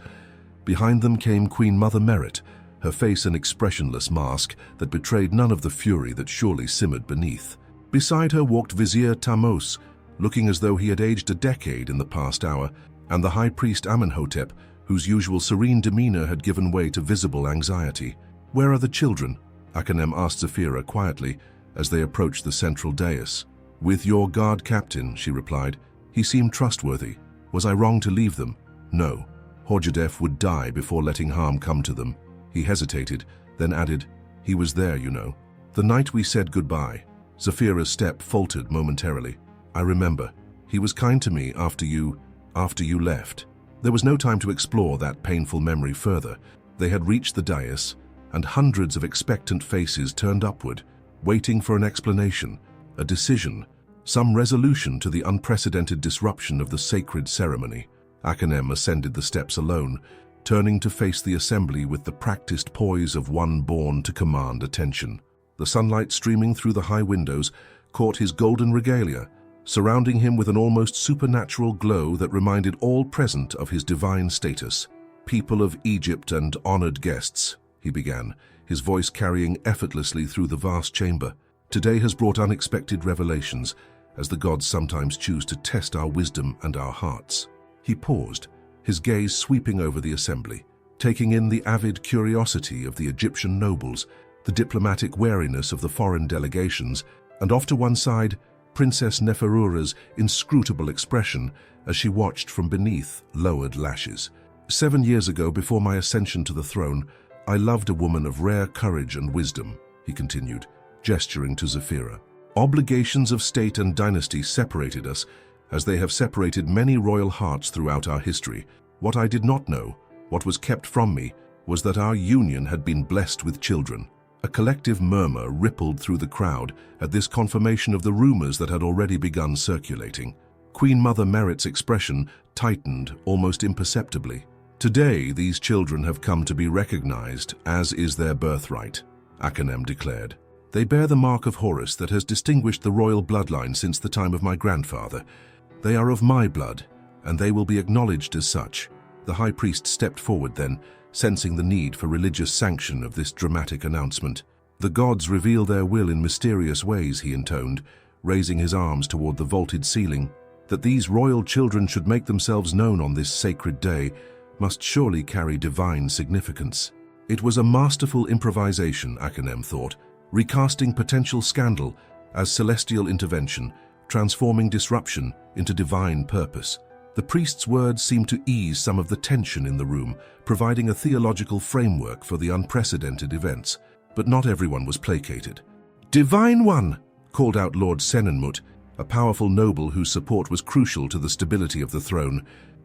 Behind them came Queen Mother Merit, her face an expressionless mask that betrayed none of the fury that surely simmered beneath. Beside her walked Vizier Tammuz, looking as though he had aged a decade in the past hour, and the high priest Amenhotep, whose usual serene demeanor had given way to visible anxiety. "Where are the children?" Akhenem asked Zafira quietly as they approached the central dais. "With your guard captain," she replied. "He seemed trustworthy. Was I wrong to leave them?" "No. Horjadef would die before letting harm come to them." He hesitated, then added, "He was there, you know. The night we said goodbye." Zafira's step faltered momentarily. "I remember. He was kind to me after you left." There was no time to explore that painful memory further. They had reached the dais, and hundreds of expectant faces turned upward, waiting for an explanation, a decision, some resolution to the unprecedented disruption of the sacred ceremony. Akhenem ascended the steps alone, turning to face the assembly with the practiced poise of one born to command attention. The sunlight streaming through the high windows caught his golden regalia, surrounding him with an almost supernatural glow that reminded all present of his divine status. "People of Egypt and honored guests," he began, his voice carrying effortlessly through the vast chamber. "Today has brought unexpected revelations, as the gods sometimes choose to test our wisdom and our hearts." He paused, his gaze sweeping over the assembly, taking in the avid curiosity of the Egyptian nobles, the diplomatic wariness of the foreign delegations, and off to one side, Princess Neferura's inscrutable expression as she watched from beneath lowered lashes. "7 years ago, before my ascension to the throne, I loved a woman of rare courage and wisdom," he continued, gesturing to Zafira. "Obligations of state and dynasty separated us, as they have separated many royal hearts throughout our history. What I did not know, what was kept from me, was that our union had been blessed with children." A collective murmur rippled through the crowd at this confirmation of the rumors that had already begun circulating. Queen Mother Merit's expression tightened almost imperceptibly. "Today, these children have come to be recognized, as is their birthright," Akhenem declared. "They bear the mark of Horus that has distinguished the royal bloodline since the time of my grandfather. They are of my blood, and they will be acknowledged as such." The high priest stepped forward then, sensing the need for religious sanction of this dramatic announcement. "The gods reveal their will in mysterious ways," he intoned, raising his arms toward the vaulted ceiling. "That these royal children should make themselves known on this sacred day must surely carry divine significance." It was a masterful improvisation, Akhenem thought, recasting potential scandal as celestial intervention, transforming disruption into divine purpose. The priest's words seemed to ease some of the tension in the room, providing a theological framework for the unprecedented events. But not everyone was placated. "Divine One!" called out Lord Senenmut, a powerful noble whose support was crucial to the stability of the throne.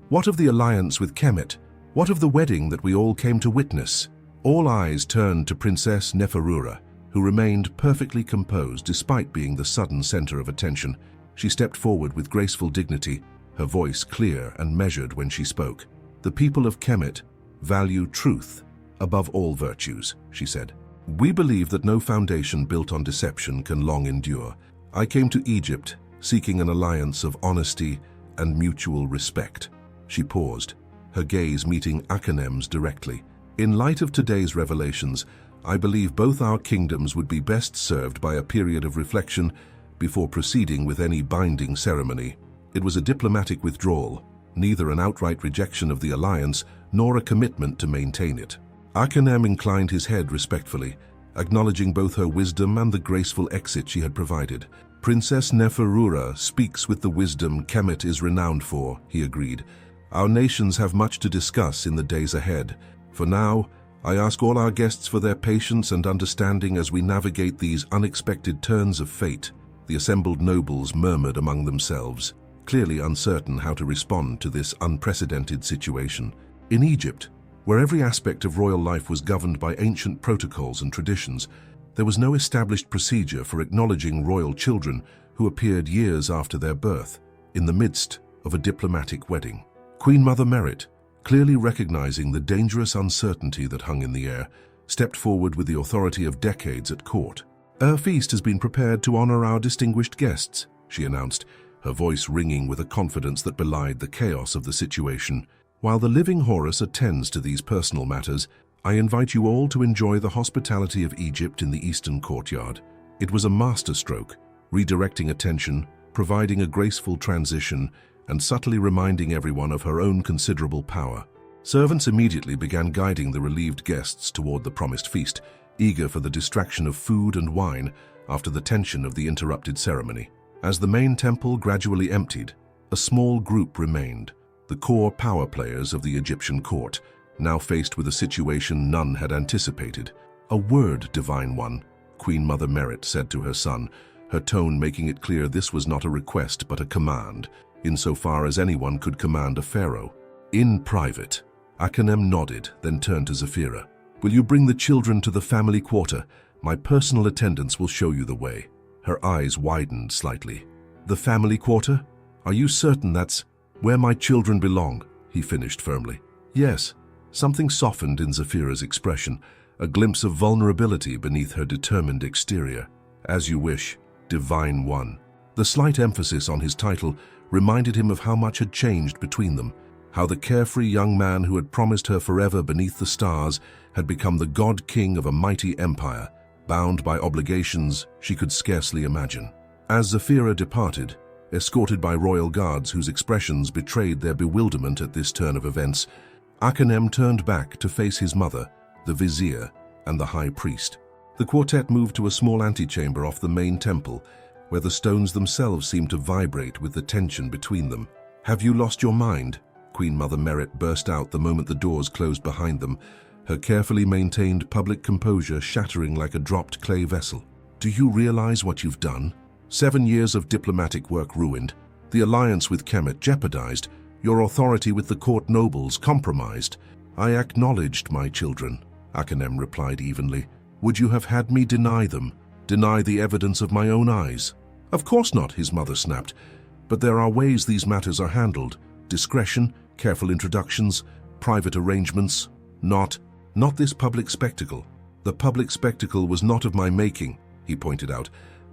"What of the alliance with Kemet? What of the wedding that we all came to witness?" All eyes turned to Princess Neferura, who remained perfectly composed despite being the sudden center of attention. She stepped forward with graceful dignity, her voice clear and measured when she spoke. "The people of Kemet value truth above all virtues," she said. "We believe that no foundation built on deception can long endure. I came to Egypt seeking an alliance of honesty and mutual respect." She paused, her gaze meeting Akhenem's directly. In light of today's revelations, I believe both our kingdoms would be best served by a period of reflection before proceeding with any binding ceremony. It was a diplomatic withdrawal, neither an outright rejection of the alliance nor a commitment to maintain it. Akhenem inclined his head respectfully, acknowledging both her wisdom and the graceful exit she had provided. Princess Neferura speaks with the wisdom Kemet is renowned for, he agreed. Our nations have much to discuss in the days ahead. For now, I ask all our guests for their patience and understanding as we navigate these unexpected turns of fate. The assembled nobles murmured among themselves, clearly uncertain how to respond to this unprecedented situation. In Egypt, where every aspect of royal life was governed by ancient protocols and traditions, there was no established procedure for acknowledging royal children who appeared years after their birth, in the midst of a diplomatic wedding. Queen Mother Merit, clearly recognizing the dangerous uncertainty that hung in the air, stepped forward with the authority of decades at court. "A feast has been prepared to honor our distinguished guests," she announced, her voice ringing with a confidence that belied the chaos of the situation. "While the living Horus attends to these personal matters, I invite you all to enjoy the hospitality of Egypt in the Eastern Courtyard." It was a masterstroke, redirecting attention, providing a graceful transition, and subtly reminding everyone of her own considerable power. Servants immediately began guiding the relieved guests toward the promised feast, eager for the distraction of food and wine after the tension of the interrupted ceremony. As the main temple gradually emptied, a small group remained, the core power players of the Egyptian court, now faced with a situation none had anticipated. "A word, Divine One," Queen Mother Merit said to her son, her tone making it clear this was not a request but a command, insofar as anyone could command a pharaoh. In private, Akhenem nodded, then turned to Zafira. "Will you bring the children to the family quarter? My personal attendants will show you the way." Her eyes widened slightly. "The family quarter? Are you certain that's where my children belong?" he finished firmly. "Yes." Something softened in Zafira's expression, a glimpse of vulnerability beneath her determined exterior. "As you wish, Divine One." The slight emphasis on his title reminded him of how much had changed between them, how the carefree young man who had promised her forever beneath the stars had become the god-king of a mighty empire, bound by obligations she could scarcely imagine. As Zafira departed, escorted by royal guards whose expressions betrayed their bewilderment at this turn of events, Akhenem turned back to face his mother, the vizier, and the high priest. The quartet moved to a small antechamber off the main temple, where the stones themselves seemed to vibrate with the tension between them. "Have you lost your mind?" Queen Mother Merit burst out the moment the doors closed behind them, her carefully maintained public composure shattering like a dropped clay vessel. "Do you realize what you've done? 7 years of diplomatic work ruined, the alliance with Kemet jeopardized, your authority with the court nobles compromised." "I acknowledged my children," Akhenem replied evenly. "Would you have had me deny them, deny the evidence of my own eyes?" "Of course not," his mother snapped. "But there are ways these matters are handled. Discretion, careful introductions, private arrangements. Not this public spectacle." "The public spectacle was not of my making," he pointed out.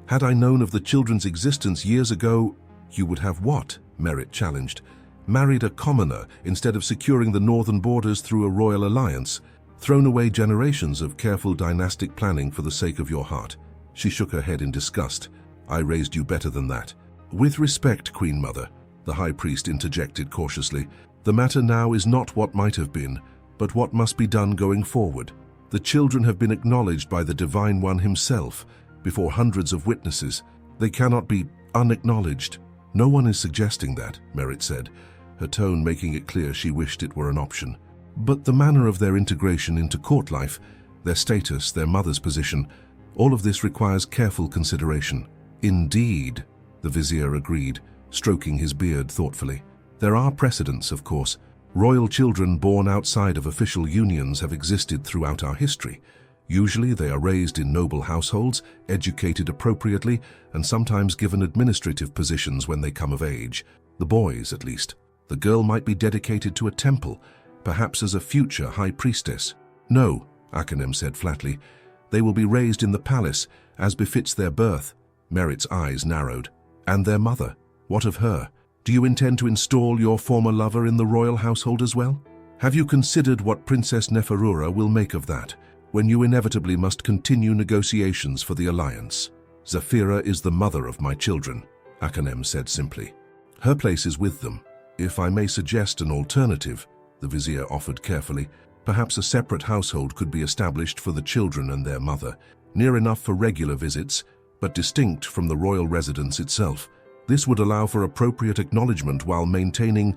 "Had I known of the children's existence years ago—" "You would have what?" Merit challenged. "Married a commoner instead of securing the northern borders through a royal alliance. Thrown away generations of careful dynastic planning for the sake of your heart." She shook her head in disgust. "I raised you better than that." "With respect, Queen Mother," the high priest interjected cautiously, "the matter now is not what might have been, but what must be done going forward. The children have been acknowledged by the Divine One himself, before hundreds of witnesses. They cannot be unacknowledged." "No one is suggesting that," Merit said, her tone making it clear she wished it were an option. "But the manner of their integration into court life, their status, their mother's position, all of this requires careful consideration." "Indeed," the vizier agreed, stroking his beard thoughtfully. "There are precedents, of course. Royal children born outside of official unions have existed throughout our history. Usually they are raised in noble households, educated appropriately, and sometimes given administrative positions when they come of age. The boys, at least. The girl might be dedicated to a temple, perhaps as a future high priestess." "No," Akhenem said flatly. "They will be raised in the palace, as befits their birth." Merit's eyes narrowed. "And their mother? What of her?" Do you intend to install your former lover in the royal household as well? Have you considered what Princess Neferura will make of that, when you inevitably must continue negotiations for the alliance? Zafira is the mother of my children, Akhenem said simply. Her place is with them. If I may suggest an alternative, the vizier offered carefully, perhaps a separate household could be established for the children and their mother, near enough for regular visits, but distinct from the royal residence itself. This would allow for appropriate acknowledgement while maintaining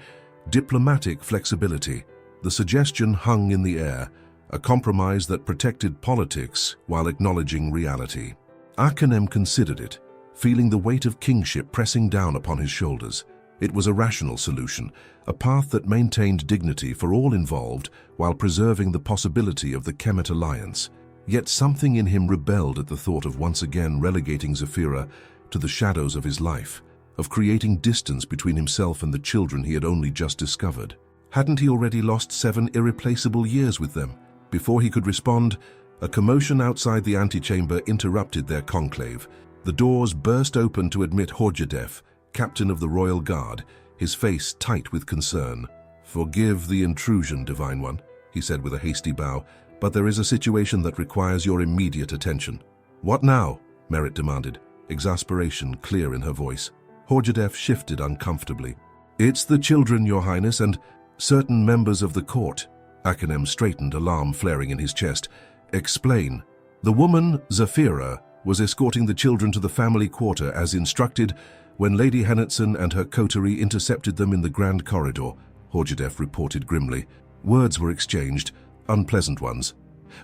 diplomatic flexibility. The suggestion hung in the air, a compromise that protected politics while acknowledging reality. Akhenem considered it, feeling the weight of kingship pressing down upon his shoulders. It was a rational solution, a path that maintained dignity for all involved while preserving the possibility of the Kemet alliance. Yet something in him rebelled at the thought of once again relegating Zafira to the shadows of his life, of creating distance between himself and the children he had only just discovered. Hadn't he already lost 7 irreplaceable years with them? Before he could respond, a commotion outside the antechamber interrupted their conclave. The doors burst open to admit Horjadef, captain of the royal guard, his face tight with concern. "Forgive the intrusion, Divine One," he said with a hasty bow, "but there is a situation that requires your immediate attention." "What now?" Merit demanded, exasperation clear in her voice. Horjadef shifted uncomfortably. "It's the children, Your Highness, and certain members of the court." Akhenem straightened, alarm flaring in his chest. "Explain." "The woman, Zafira, was escorting the children to the family quarter as instructed when Lady Hennetzen and her coterie intercepted them in the grand corridor," Horjadef reported grimly. "Words were exchanged, unpleasant ones.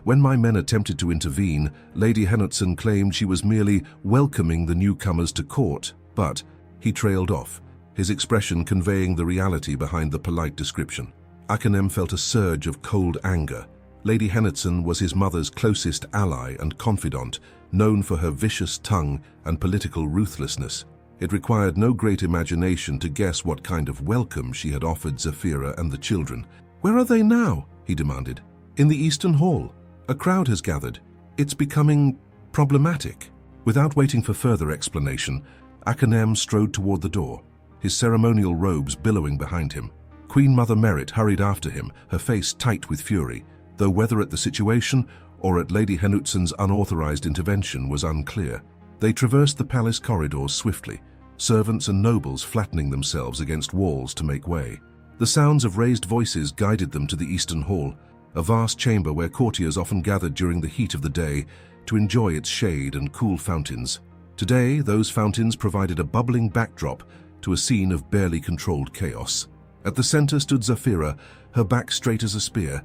When my men attempted to intervene, Lady Hennetzen claimed she was merely welcoming the newcomers to court, but he trailed off, his expression conveying the reality behind the polite description. Akhenem felt a surge of cold anger. Lady Hennetzen was his mother's closest ally and confidant, known for her vicious tongue and political ruthlessness. It required no great imagination to guess what kind of welcome she had offered Zafira and the children. "Where are they now?" he demanded. "In the Eastern Hall. A crowd has gathered. It's becoming problematic." Without waiting for further explanation, Akhenem strode toward the door, his ceremonial robes billowing behind him. Queen Mother Merit hurried after him, her face tight with fury, though whether at the situation or at Lady Henutzen's unauthorized intervention was unclear. They traversed the palace corridors swiftly, servants and nobles flattening themselves against walls to make way. The sounds of raised voices guided them to the Eastern Hall, a vast chamber where courtiers often gathered during the heat of the day to enjoy its shade and cool fountains. Today, those fountains provided a bubbling backdrop to a scene of barely controlled chaos. At the center stood Zafira, her back straight as a spear,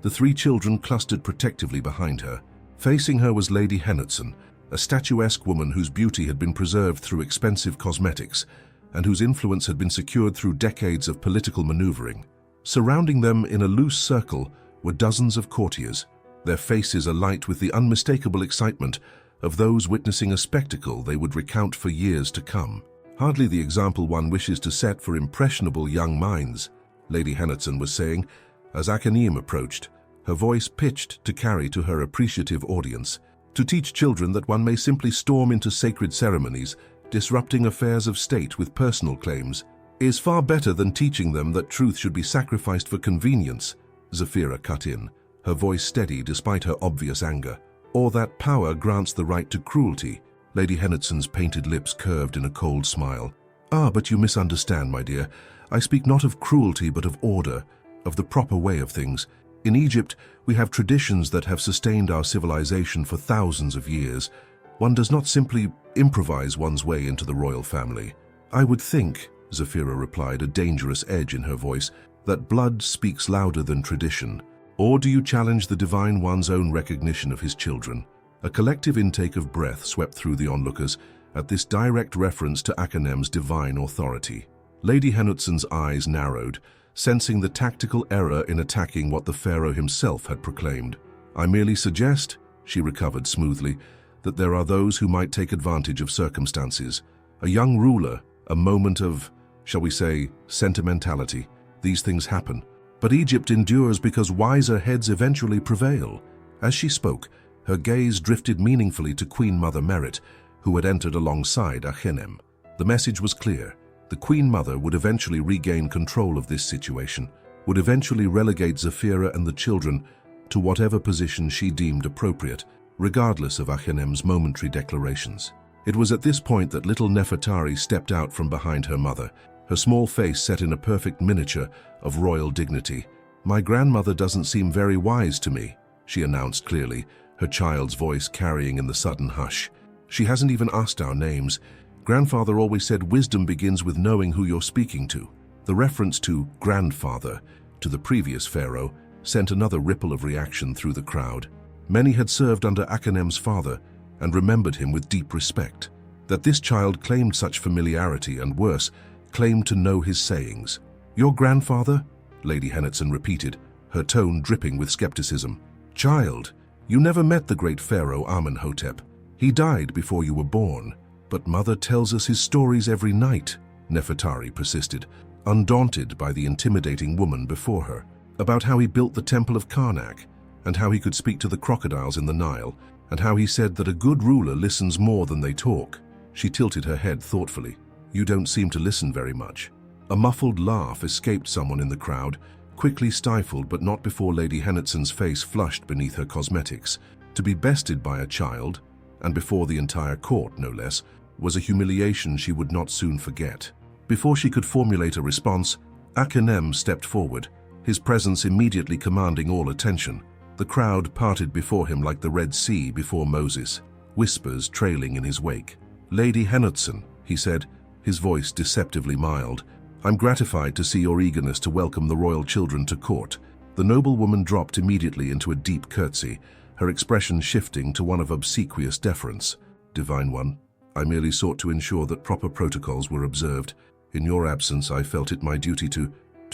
the 3 children clustered protectively behind her. Facing her was Lady Hennetzen, a statuesque woman whose beauty had been preserved through expensive cosmetics and whose influence had been secured through decades of political maneuvering. Surrounding them in a loose circle were dozens of courtiers, their faces alight with the unmistakable excitement of those witnessing a spectacle they would recount for years to come. "Hardly the example one wishes to set for impressionable young minds," Lady Hennetzen was saying, as Akhenem approached, her voice pitched to carry to her appreciative audience. "To teach children that one may simply storm into sacred ceremonies, disrupting affairs of state with personal claims, is far better than teaching them that truth should be sacrificed for convenience," Zafira cut in, her voice steady despite her obvious anger. "Or that power grants the right to cruelty." Lady Hennetzen's painted lips curved in a cold smile. "Ah, but you misunderstand, my dear. I speak not of cruelty but of order, of the proper way of things. In Egypt, we have traditions that have sustained our civilization for thousands of years. One does not simply improvise one's way into the royal family." "I would think," Zafira replied, a dangerous edge in her voice, "that blood speaks louder than tradition. Or do you challenge the Divine One's own recognition of his children?" A collective intake of breath swept through the onlookers at this direct reference to Akhenem's divine authority. Lady Henutzen's eyes narrowed, sensing the tactical error in attacking what the pharaoh himself had proclaimed. "I merely suggest," she recovered smoothly, "that there are those who might take advantage of circumstances. A young ruler, a moment of, shall we say, sentimentality. These things happen. But Egypt endures because wiser heads eventually prevail." As she spoke, her gaze drifted meaningfully to Queen Mother Merit, who had entered alongside Akhenem. The message was clear. The Queen Mother would eventually regain control of this situation, would eventually relegate Zafira and the children to whatever position she deemed appropriate, regardless of Akhenem's momentary declarations. It was at this point that little Nefertari stepped out from behind her mother, her small face set in a perfect miniature of royal dignity. "My grandmother doesn't seem very wise to me," she announced clearly, her child's voice carrying in the sudden hush. "She hasn't even asked our names. Grandfather always said wisdom begins with knowing who you're speaking to." The reference to grandfather, to the previous pharaoh, sent another ripple of reaction through the crowd. Many had served under Akhenem's father and remembered him with deep respect. That this child claimed such familiarity and, worse, claimed to know his sayings. "Your grandfather?" Lady Henetson repeated, her tone dripping with skepticism. "Child, you never met the great pharaoh Amenhotep. He died before you were born. But Mother tells us his stories every night," Nefertari persisted, undaunted by the intimidating woman before her, "about how he built the Temple of Karnak, and how he could speak to the crocodiles in the Nile, and how he said that a good ruler listens more than they talk." She tilted her head thoughtfully. "You don't seem to listen very much." A muffled laugh escaped someone in the crowd, quickly stifled but not before Lady Henetson's face flushed beneath her cosmetics. To be bested by a child, and before the entire court no less, was a humiliation she would not soon forget. Before she could formulate a response, Akhenem stepped forward, his presence immediately commanding all attention. The crowd parted before him like the Red Sea before Moses, whispers trailing in his wake. "Lady Henetson," he said, his voice deceptively mild, "I'm gratified to see your eagerness to welcome the royal children to court." The noblewoman dropped immediately into a deep curtsy, her expression shifting to one of obsequious deference. "Divine One, I merely sought to ensure that proper protocols were observed. In your absence, I felt it my duty to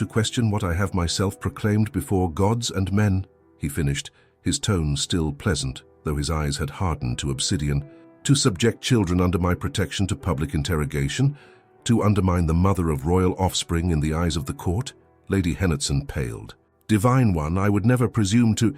question what I have myself proclaimed before gods and men," he finished, his tone still pleasant, though his eyes had hardened to obsidian. "To subject children under my protection to public interrogation, to undermine the mother of royal offspring in the eyes of the court?" Lady Henetson paled. "Divine One, I would never presume to—"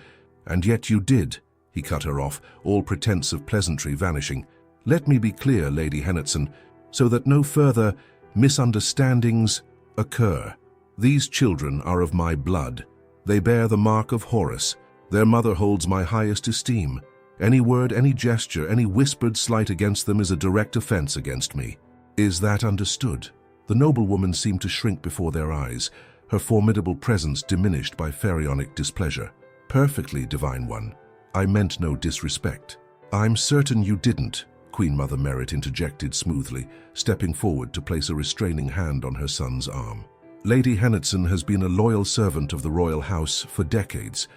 "And yet you did," he cut her off, all pretense of pleasantry vanishing. "Let me be clear, Lady Henetson, so that no further misunderstandings occur. These children are of my blood. They bear the mark of Horus. Their mother holds my highest esteem. Any word, any gesture, any whispered slight against them is a direct offense against me. Is that understood?" The noblewoman seemed to shrink before their eyes, her formidable presence diminished by pharaonic displeasure. "Perfectly, Divine One. I meant no disrespect." "I'm certain you didn't," Queen Mother Merit interjected smoothly, stepping forward to place a restraining hand on her son's arm. "Lady Henetson has been a loyal servant of the royal house for decades.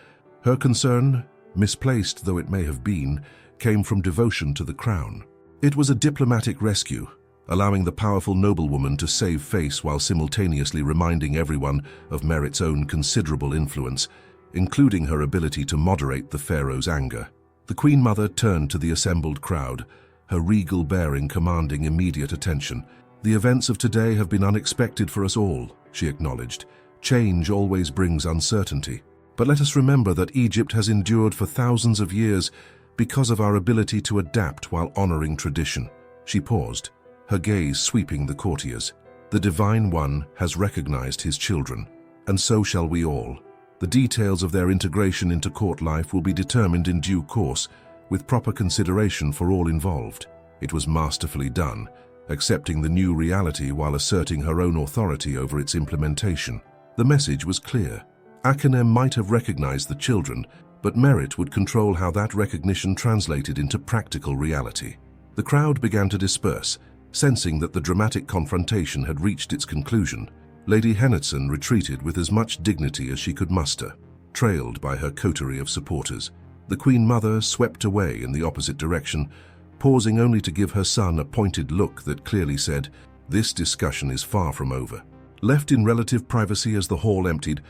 Her concern, misplaced though it may have been, came from devotion to the crown. It was a diplomatic rescue, allowing the powerful noblewoman to save face while simultaneously reminding everyone of Merit's own considerable influence, including her ability to moderate the pharaoh's anger." The Queen Mother turned to the assembled crowd, her regal bearing commanding immediate attention. "The events of today have been unexpected for us all," she acknowledged. "Change always brings uncertainty. But let us remember that Egypt has endured for thousands of years because of our ability to adapt while honoring tradition." She paused, her gaze sweeping the courtiers. "The Divine One has recognized his children, and so shall we all. The details of their integration into court life will be determined in due course, with proper consideration for all involved." It was masterfully done, accepting the new reality while asserting her own authority over its implementation. The message was clear. Akhenem might have recognized the children, but Merit would control how that recognition translated into practical reality. The crowd began to disperse, sensing that the dramatic confrontation had reached its conclusion. Lady Henetson retreated with as much dignity as she could muster, trailed by her coterie of supporters. The Queen Mother swept away in the opposite direction, pausing only to give her son a pointed look that clearly said, "This discussion is far from over." Left in relative privacy as the hall emptied,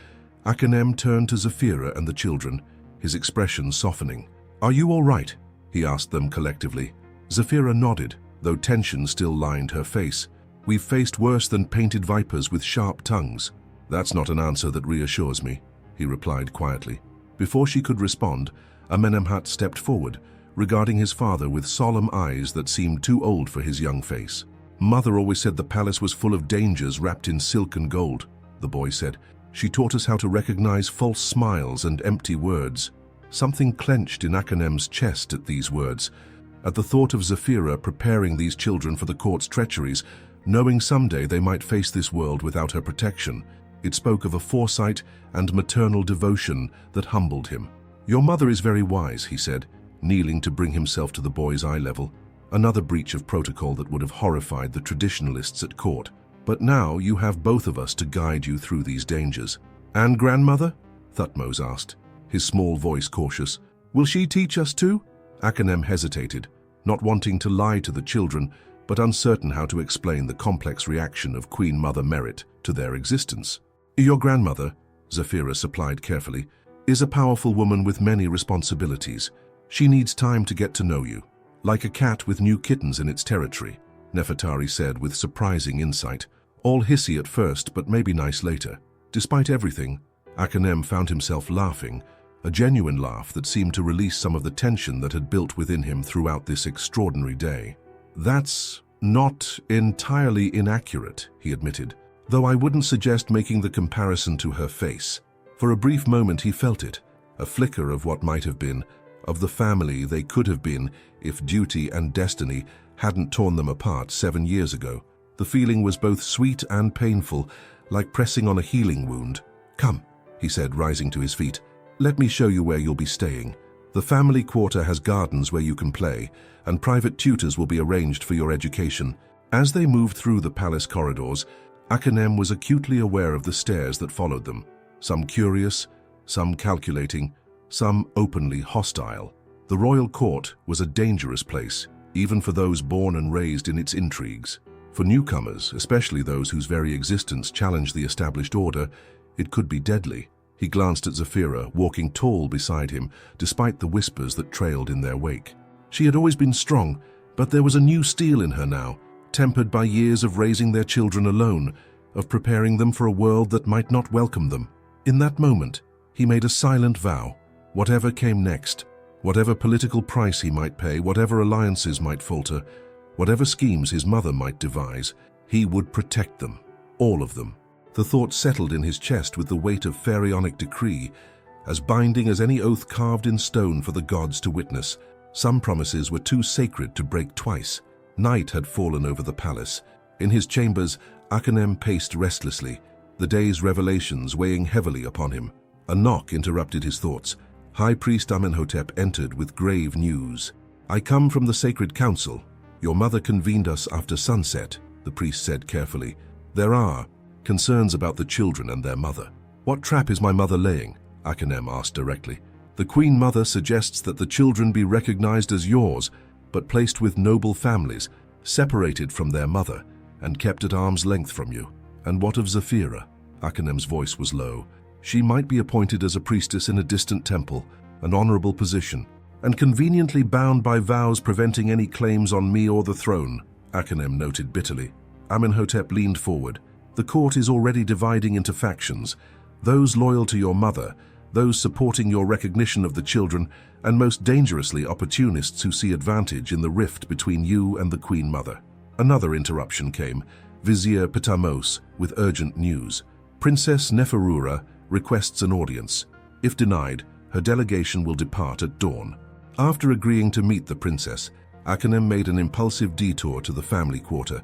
Akhenem turned to Zafira and the children, his expression softening. "Are you all right?" he asked them collectively. Zafira nodded, though tension still lined her face. "We've faced worse than painted vipers with sharp tongues." "That's not an answer that reassures me," he replied quietly. Before she could respond, Amenemhat stepped forward, regarding his father with solemn eyes that seemed too old for his young face. "Mother always said the palace was full of dangers wrapped in silk and gold," the boy said. "She taught us how to recognize false smiles and empty words." Something clenched in Akhenem's chest at these words, at the thought of Zafira preparing these children for the court's treacheries, knowing someday they might face this world without her protection. It spoke of a foresight and maternal devotion that humbled him. "Your mother is very wise," he said, kneeling to bring himself to the boy's eye level. Another breach of protocol that would have horrified the traditionalists at court. "But now you have both of us to guide you through these dangers." "And grandmother?" Thutmose asked, his small voice cautious. "Will she teach us too?" Akhenem hesitated, not wanting to lie to the children, but uncertain how to explain the complex reaction of Queen Mother Merit to their existence. "Your grandmother," Zafira supplied carefully, "is a powerful woman with many responsibilities. She needs time to get to know you, like a cat with new kittens in its territory," Nefertari said with surprising insight. All hissy at first, but maybe nice later. Despite everything, Akhenem found himself laughing, a genuine laugh that seemed to release some of the tension that had built within him throughout this extraordinary day. "That's not entirely inaccurate," he admitted, "though I wouldn't suggest making the comparison to her face." For a brief moment he felt it, a flicker of what might have been, of the family they could have been if duty and destiny hadn't torn them apart 7 years ago. The feeling was both sweet and painful, like pressing on a healing wound. "Come," he said, rising to his feet. "Let me show you where you'll be staying. The family quarter has gardens where you can play, and private tutors will be arranged for your education." As they moved through the palace corridors, Akhenem was acutely aware of the stares that followed them, some curious, some calculating, some openly hostile. The royal court was a dangerous place, even for those born and raised in its intrigues. For newcomers, especially those whose very existence challenged the established order, it could be deadly. He glanced at Zafira, walking tall beside him, despite the whispers that trailed in their wake. She had always been strong, but there was a new steel in her now, tempered by years of raising their children alone, of preparing them for a world that might not welcome them. In that moment, he made a silent vow. Whatever came next, whatever political price he might pay, whatever alliances might falter, whatever schemes his mother might devise, he would protect them, all of them. The thought settled in his chest with the weight of pharaonic decree, as binding as any oath carved in stone for the gods to witness. Some promises were too sacred to break twice. Night had fallen over the palace. In his chambers, Akhenem paced restlessly, the day's revelations weighing heavily upon him. A knock interrupted his thoughts. High Priest Amenhotep entered with grave news. "I come from the Sacred Council. Your mother convened us after sunset," the priest said carefully. "There are concerns about the children and their mother." "What trap is my mother laying?" Akhenem asked directly. "The Queen Mother suggests that the children be recognized as yours, but placed with noble families, separated from their mother, and kept at arm's length from you." "And what of Zafira?" Akhenem's voice was low. "She might be appointed as a priestess in a distant temple, an honorable position, and conveniently bound by vows preventing any claims on me or the throne," Akhenem noted bitterly. Amenhotep leaned forward. "The court is already dividing into factions, those loyal to your mother, those supporting your recognition of the children, and most dangerously opportunists who see advantage in the rift between you and the Queen Mother." Another interruption came, Vizier Ptahmos with urgent news. "Princess Neferura requests an audience. If denied, her delegation will depart at dawn." After agreeing to meet the princess, Akhenem made an impulsive detour to the family quarter,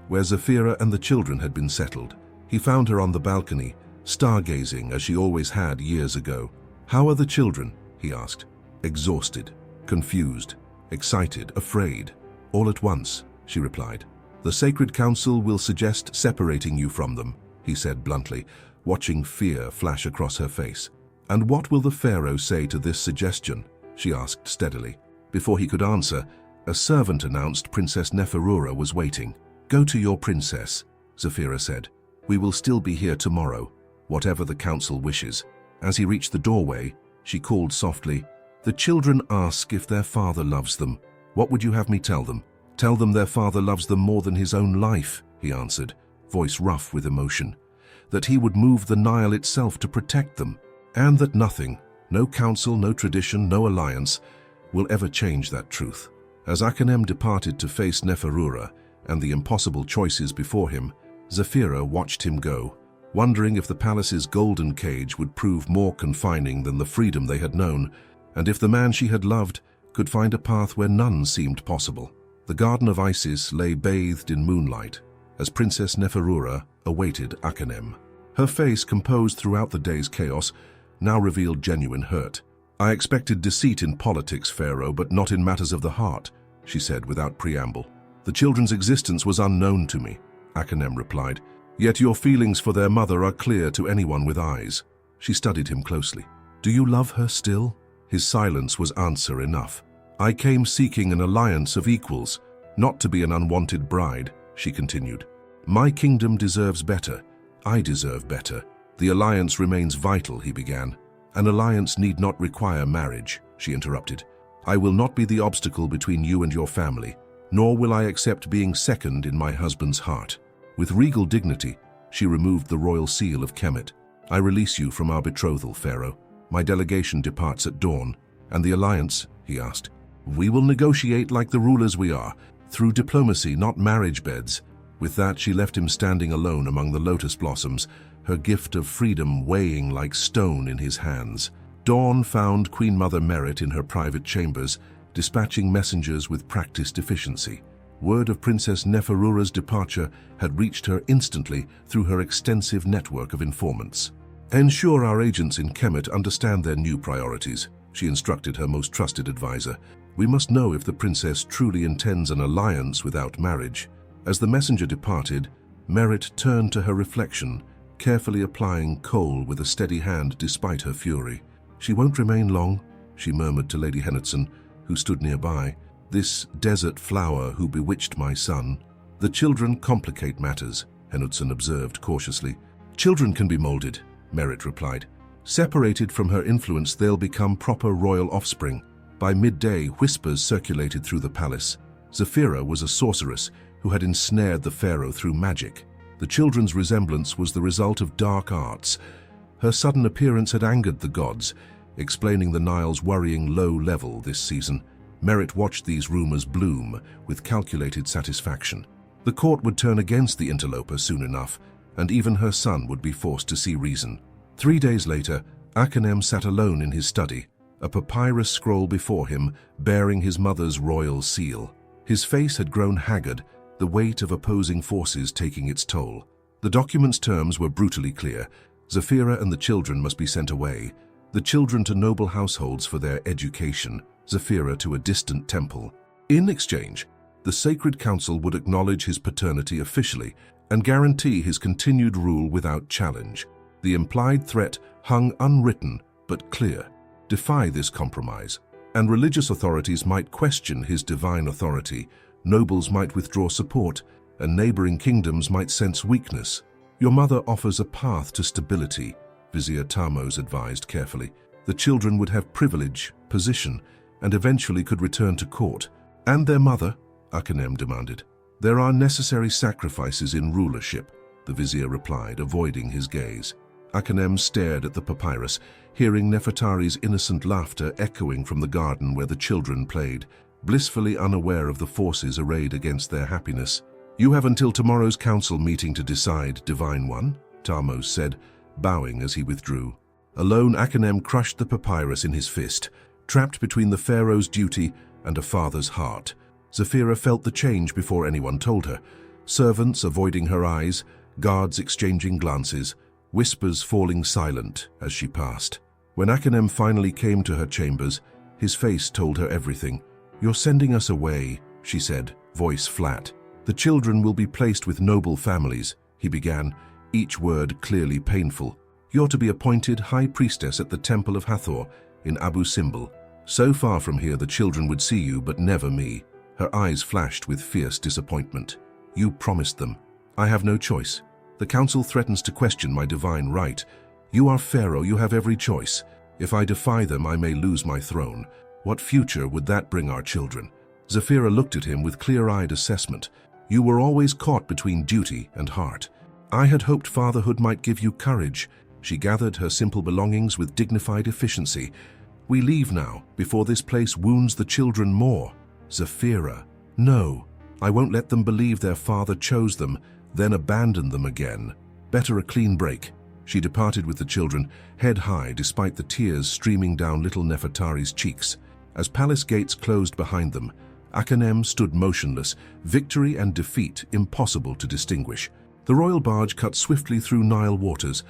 where Zafira and the children had been settled. He found her on the balcony, stargazing as she always had years ago. "How are the children?" he asked. "Exhausted, confused, excited, afraid. All at once," she replied. "The Sacred Council will suggest separating you from them," he said bluntly, watching fear flash across her face. "And what will the pharaoh say to this suggestion?" she asked steadily. Before he could answer, a servant announced Princess Neferura was waiting. "Go to your princess," Zafira said. "We will still be here tomorrow, whatever the council wishes." As he reached the doorway, she called softly, "The children ask if their father loves them. What would you have me tell them?" "Tell them their father loves them more than his own life," he answered, voice rough with emotion. "That he would move the Nile itself to protect them, and that nothing, no council, no tradition, no alliance, will ever change that truth." As Akhenem departed to face Neferura, and the impossible choices before him, Zephyra watched him go, wondering if the palace's golden cage would prove more confining than the freedom they had known, and if the man she had loved could find a path where none seemed possible. The Garden of Isis lay bathed in moonlight as Princess Neferura awaited Akhenem. Her face, composed throughout the day's chaos, now revealed genuine hurt. "I expected deceit in politics, Pharaoh, but not in matters of the heart," she said without preamble. "The children's existence was unknown to me," Akhenem replied. "Yet your feelings for their mother are clear to anyone with eyes." She studied him closely. "Do you love her still?" His silence was answer enough. "I came seeking an alliance of equals, not to be an unwanted bride," she continued. "My kingdom deserves better. I deserve better. The alliance remains vital," he began. "An alliance need not require marriage," she interrupted. "I will not be the obstacle between you and your family, nor will I accept being second in my husband's heart." With regal dignity, she removed the royal seal of Kemet. "I release you from our betrothal, Pharaoh. My delegation departs at dawn." "And the alliance?" he asked. "We will negotiate like the rulers we are, through diplomacy, not marriage beds." With that, she left him standing alone among the lotus blossoms, her gift of freedom weighing like stone in his hands. Dawn found Queen Mother Merit in her private chambers, dispatching messengers with practiced efficiency. Word of Princess Neferura's departure had reached her instantly through her extensive network of informants. "Ensure our agents in Kemet understand their new priorities," she instructed her most trusted advisor. "We must know if the princess truly intends an alliance without marriage." As the messenger departed, Merit turned to her reflection, carefully applying kohl with a steady hand despite her fury. "She won't remain long," she murmured to Lady Henotson, who stood nearby. "This desert flower who bewitched my son." "The children complicate matters," Henotson observed cautiously. "Children can be molded," Merit replied. "Separated from her influence, they'll become proper royal offspring." By midday, whispers circulated through the palace. Zephyra was a sorceress who had ensnared the pharaoh through magic. The children's resemblance was the result of dark arts. Her sudden appearance had angered the gods, explaining the Nile's worrying low level this season. Merit watched these rumors bloom with calculated satisfaction. The court would turn against the interloper soon enough, and even her son would be forced to see reason. 3 days later, Akhenem sat alone in his study, a papyrus scroll before him bearing his mother's royal seal. His face had grown haggard, the weight of opposing forces taking its toll. The document's terms were brutally clear. Zephyra and the children must be sent away. The children to noble households for their education, Zephyra to a distant temple. In exchange, the Sacred Council would acknowledge his paternity officially and guarantee his continued rule without challenge. The implied threat hung unwritten but clear. Defy this compromise, and religious authorities might question his divine authority. Nobles might withdraw support, and neighboring kingdoms might sense weakness. "Your mother offers a path to stability," Vizier Tammuz advised carefully. "The children would have privilege, position, and eventually could return to court." "And their mother?" Akhenem demanded. "There are necessary sacrifices in rulership," the vizier replied, avoiding his gaze. Akhenem stared at the papyrus, hearing Nefertari's innocent laughter echoing from the garden where the children played, blissfully unaware of the forces arrayed against their happiness. "You have until tomorrow's council meeting to decide, Divine One," Tammuz said, bowing as he withdrew. Alone, Akhenem crushed the papyrus in his fist, trapped between the pharaoh's duty and a father's heart. Zephyra felt the change before anyone told her. Servants avoiding her eyes, guards exchanging glances, whispers falling silent as she passed. When Akhenem finally came to her chambers, his face told her everything. "You're sending us away," she said, voice flat. "The children will be placed with noble families," he began, each word clearly painful. "You're to be appointed high priestess at the Temple of Hathor in Abu Simbel. So far from here the children would see you, but never me." Her eyes flashed with fierce disappointment. "You promised them. I have no choice. The council threatens to question my divine right. You are Pharaoh, you have every choice. If I defy them, I may lose my throne. What future would that bring our children?" Zephyra looked at him with clear-eyed assessment. "You were always caught between duty and heart. I had hoped fatherhood might give you courage." She gathered her simple belongings with dignified efficiency. "We leave now, before this place wounds the children more." "Zephyra, no." I won't let them believe their father chose them, then abandoned them again. Better a clean break." She departed with the children, head high despite the tears streaming down little Nefertari's cheeks. As palace gates closed behind them, Akhenem stood motionless, victory and defeat impossible to distinguish. The royal barge cut swiftly through Nile waters,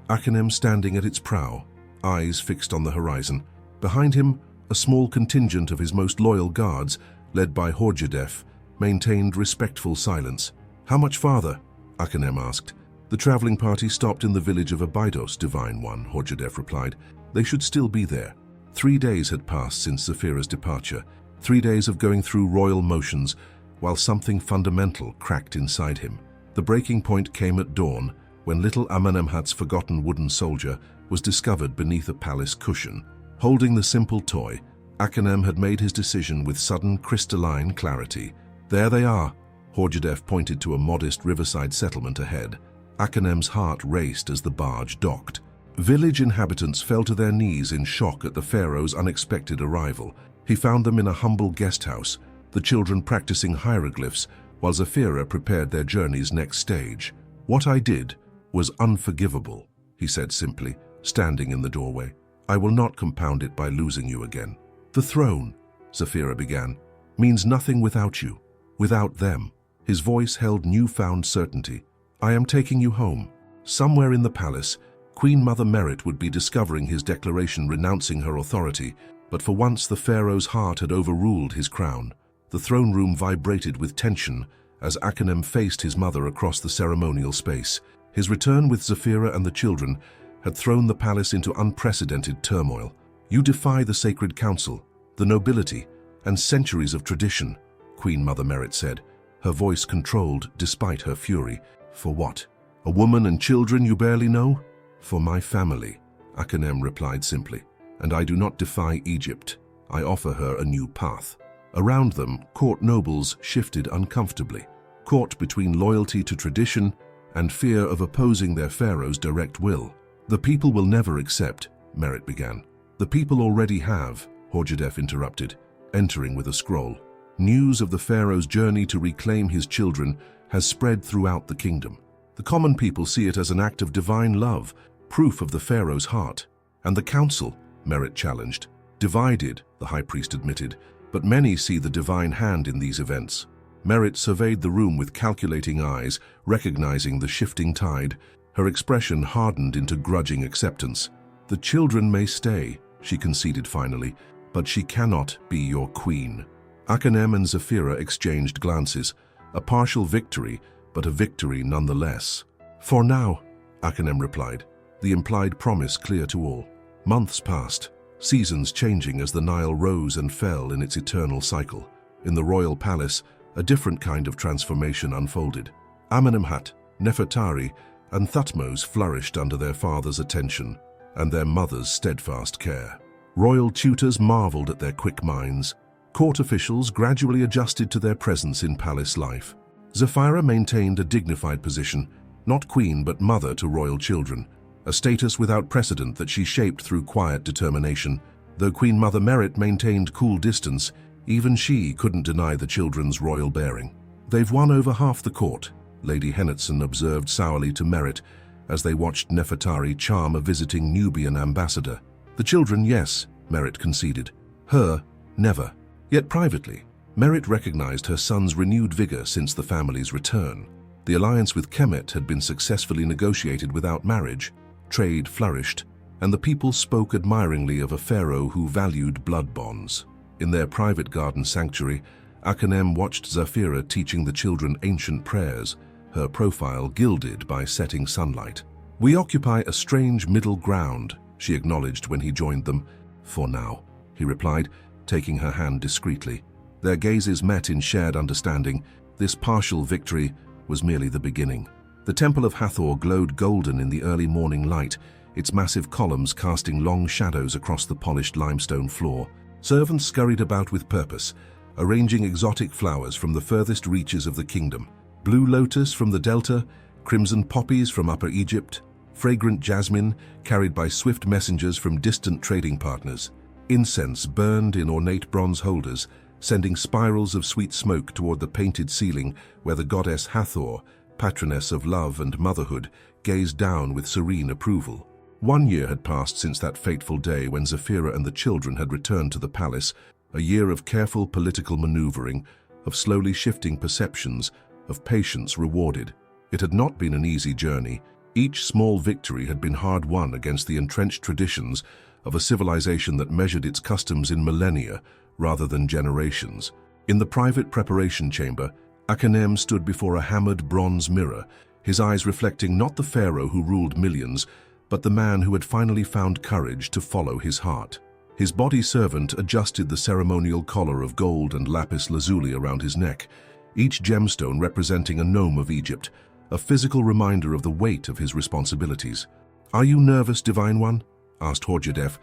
Akhenem standing at its prow, eyes fixed on the horizon. Behind him, a small contingent of his most loyal guards, led by Horjadef, maintained respectful silence. "How much farther?" Akhenem asked. "The traveling party stopped in the village of Abydos, Divine One," Horjadef replied. "They should still be there." 3 days had passed since Zafira's departure, 3 days of going through royal motions, while something fundamental cracked inside him. The breaking point came at dawn, when little Amenemhat's forgotten wooden soldier was discovered beneath a palace cushion. Holding the simple toy, Akhenem had made his decision with sudden crystalline clarity. "There they are," Horjadef pointed to a modest riverside settlement ahead. Akhenem's heart raced as the barge docked. Village inhabitants fell to their knees in shock at the pharaoh's unexpected arrival. He found them in a humble guest house, the children practicing hieroglyphs, while Zafira prepared their journey's next stage. "What I did was unforgivable," he said simply, standing in the doorway. "I will not compound it by losing you again. The throne," Zafira began, "means nothing without you, without them." His voice held newfound certainty. "I am taking you home." Somewhere in the palace, Queen Mother Merit would be discovering his declaration renouncing her authority, but for once the pharaoh's heart had overruled his crown. The throne room vibrated with tension as Akhenem faced his mother across the ceremonial space. His return with Zafira and the children had thrown the palace into unprecedented turmoil. "You defy the sacred council, the nobility, and centuries of tradition," Queen Mother Merit said, her voice controlled despite her fury. "For what? A woman and children you barely know?" "For my family," Akhenem replied simply. "And I do not defy Egypt. I offer her a new path." Around them, court nobles shifted uncomfortably, caught between loyalty to tradition and fear of opposing their pharaoh's direct will. "The people will never accept," Merit began. "The people already have," Horjadef interrupted, entering with a scroll. "News of the pharaoh's journey to reclaim his children has spread throughout the kingdom. The common people see it as an act of divine love, proof of the pharaoh's heart." "And the council?" Merit challenged. "Divided," the high priest admitted, "but many see the divine hand in these events." Merit surveyed the room with calculating eyes, recognizing the shifting tide. Her expression hardened into grudging acceptance. "The children may stay," she conceded finally, "but she cannot be your queen." Akhenem and Zafira exchanged glances. A partial victory, but a victory nonetheless. "For now," Akhenem replied, the implied promise clear to all. Months passed, seasons changing as the Nile rose and fell in its eternal cycle. In the royal palace, a different kind of transformation unfolded. Amenemhat, Nefertari, and Thutmose flourished under their father's attention and their mother's steadfast care. Royal tutors marveled at their quick minds. Court officials gradually adjusted to their presence in palace life. Zafira maintained a dignified position, not queen but mother to royal children, a status without precedent that she shaped through quiet determination. Though Queen Mother Merit maintained cool distance, even she couldn't deny the children's royal bearing. "They've won over half the court," Lady Henetson observed sourly to Merit as they watched Nefertari charm a visiting Nubian ambassador. "The children, yes," Merit conceded. "Her, never." Yet privately, Merit recognized her son's renewed vigor since the family's return. The alliance with Kemet had been successfully negotiated without marriage. Trade flourished, and the people spoke admiringly of a pharaoh who valued blood bonds. In their private garden sanctuary, Akhenem watched Zafira teaching the children ancient prayers, her profile gilded by setting sunlight. "We occupy a strange middle ground," she acknowledged when he joined them. "For now," he replied, taking her hand discreetly. Their gazes met in shared understanding. This partial victory was merely the beginning. The Temple of Hathor glowed golden in the early morning light, its massive columns casting long shadows across the polished limestone floor. Servants scurried about with purpose, arranging exotic flowers from the furthest reaches of the kingdom. Blue lotus from the delta, crimson poppies from Upper Egypt, fragrant jasmine carried by swift messengers from distant trading partners. Incense burned in ornate bronze holders, sending spirals of sweet smoke toward the painted ceiling where the goddess Hathor, patroness of love and motherhood, gazed down with serene approval. 1 year had passed since that fateful day when Zephyra and the children had returned to the palace, a year of careful political maneuvering, of slowly shifting perceptions, of patience rewarded. It had not been an easy journey. Each small victory had been hard-won against the entrenched traditions of a civilization that measured its customs in millennia rather than generations. In the private preparation chamber, Akhenem stood before a hammered bronze mirror, his eyes reflecting not the pharaoh who ruled millions, but the man who had finally found courage to follow his heart. His body servant adjusted the ceremonial collar of gold and lapis lazuli around his neck, each gemstone representing a nome of Egypt, a physical reminder of the weight of his responsibilities. "Are you nervous, Divine One?" asked Horjadef,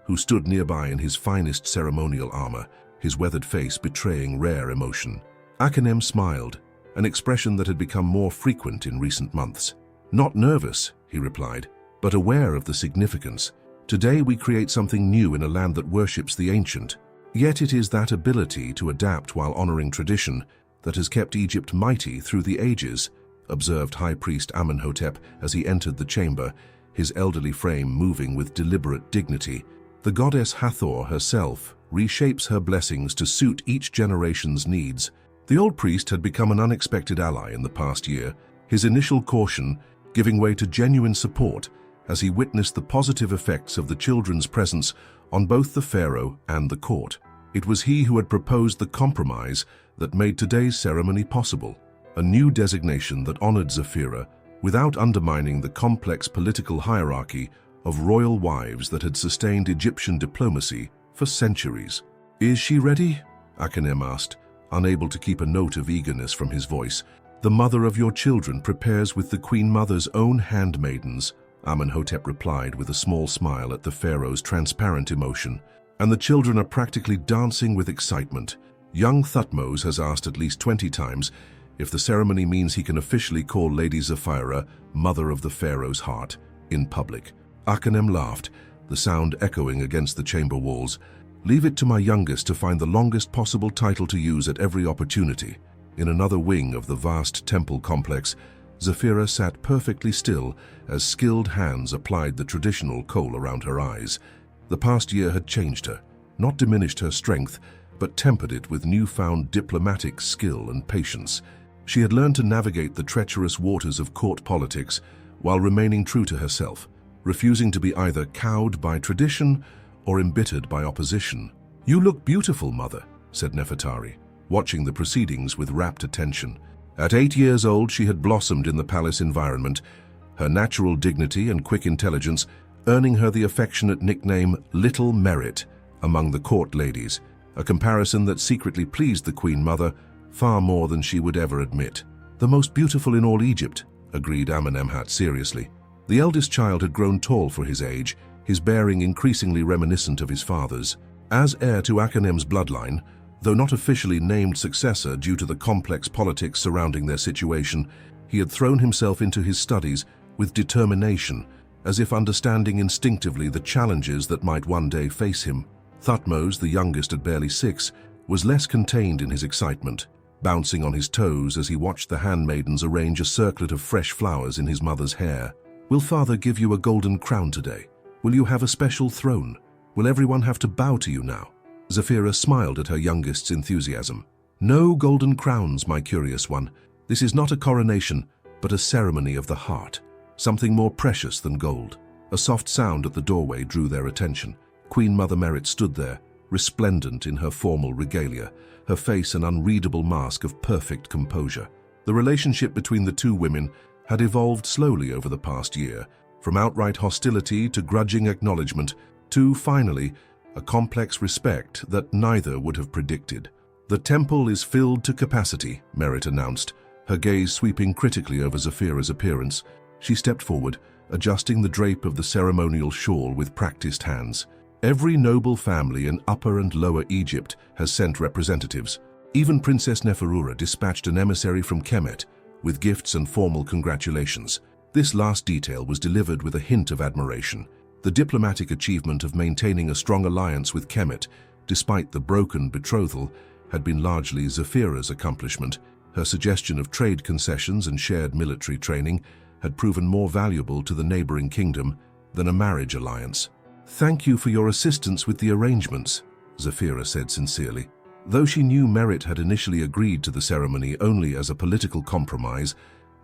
who stood nearby in his finest ceremonial armor, his weathered face betraying rare emotion. Akhenem smiled, an expression that had become more frequent in recent months. "Not nervous," he replied, "but aware of the significance. Today we create something new in a land that worships the ancient. Yet it is that ability to adapt while honoring tradition that has kept Egypt mighty through the ages," observed High Priest Amenhotep as he entered the chamber, his elderly frame moving with deliberate dignity. The goddess Hathor herself reshapes her blessings to suit each generation's needs. The old priest had become an unexpected ally in the past year, his initial caution giving way to genuine support as he witnessed the positive effects of the children's presence on both the pharaoh and the court. It was he who had proposed the compromise that made today's ceremony possible, a new designation that honored Zephyra without undermining the complex political hierarchy of royal wives that had sustained Egyptian diplomacy for centuries. "Is she ready?" Akhenem asked, unable to keep a note of eagerness from his voice. "The mother of your children prepares with the Queen Mother's own handmaidens," Amenhotep replied with a small smile at the pharaoh's transparent emotion. "And the children are practically dancing with excitement. Young Thutmose has asked at least 20 times if the ceremony means he can officially call Lady Zephyra Mother of the Pharaoh's Heart in public." Akhenem laughed, the sound echoing against the chamber walls. "Leave it to my youngest to find the longest possible title to use at every opportunity." In another wing of the vast temple complex, Zephyra sat perfectly still as skilled hands applied the traditional kohl around her eyes. The past year had changed her, not diminished her strength, but tempered it with newfound diplomatic skill and patience. She had learned to navigate the treacherous waters of court politics while remaining true to herself, refusing to be either cowed by tradition or embittered by opposition. "You look beautiful, Mother," said Nefertari, watching the proceedings with rapt attention. At 8 years old, she had blossomed in the palace environment, her natural dignity and quick intelligence earning her the affectionate nickname Little Merit among the court ladies, a comparison that secretly pleased the Queen Mother far more than she would ever admit. "The most beautiful in all Egypt," agreed Amenemhat seriously. The eldest child had grown tall for his age, his bearing increasingly reminiscent of his father's. As heir to Akhenem's bloodline, though not officially named successor due to the complex politics surrounding their situation, he had thrown himself into his studies with determination, as if understanding instinctively the challenges that might one day face him. Thutmose, the youngest at barely 6, was less contained in his excitement, bouncing on his toes as he watched the handmaidens arrange a circlet of fresh flowers in his mother's hair. "Will Father give you a golden crown today? Will you have a special throne? Will everyone have to bow to you now?" Zephyra smiled at her youngest's enthusiasm. "No golden crowns, my curious one. This is not a coronation, but a ceremony of the heart, something more precious than gold." A soft sound at the doorway drew their attention. Queen Mother Merit stood there, resplendent in her formal regalia, her face an unreadable mask of perfect composure. The relationship between the two women had evolved slowly over the past year, from outright hostility to grudging acknowledgement, to, finally, a complex respect that neither would have predicted. "The temple is filled to capacity," Merit announced, her gaze sweeping critically over Zephyra's appearance. She stepped forward, adjusting the drape of the ceremonial shawl with practiced hands. "Every noble family in Upper and Lower Egypt has sent representatives. Even Princess Neferura dispatched an emissary from Kemet with gifts and formal congratulations." This last detail was delivered with a hint of admiration. The diplomatic achievement of maintaining a strong alliance with Kemet, despite the broken betrothal, had been largely Zephira's accomplishment. Her suggestion of trade concessions and shared military training had proven more valuable to the neighboring kingdom than a marriage alliance. "Thank you for your assistance with the arrangements," Zephira said sincerely. Though she knew Merit had initially agreed to the ceremony only as a political compromise,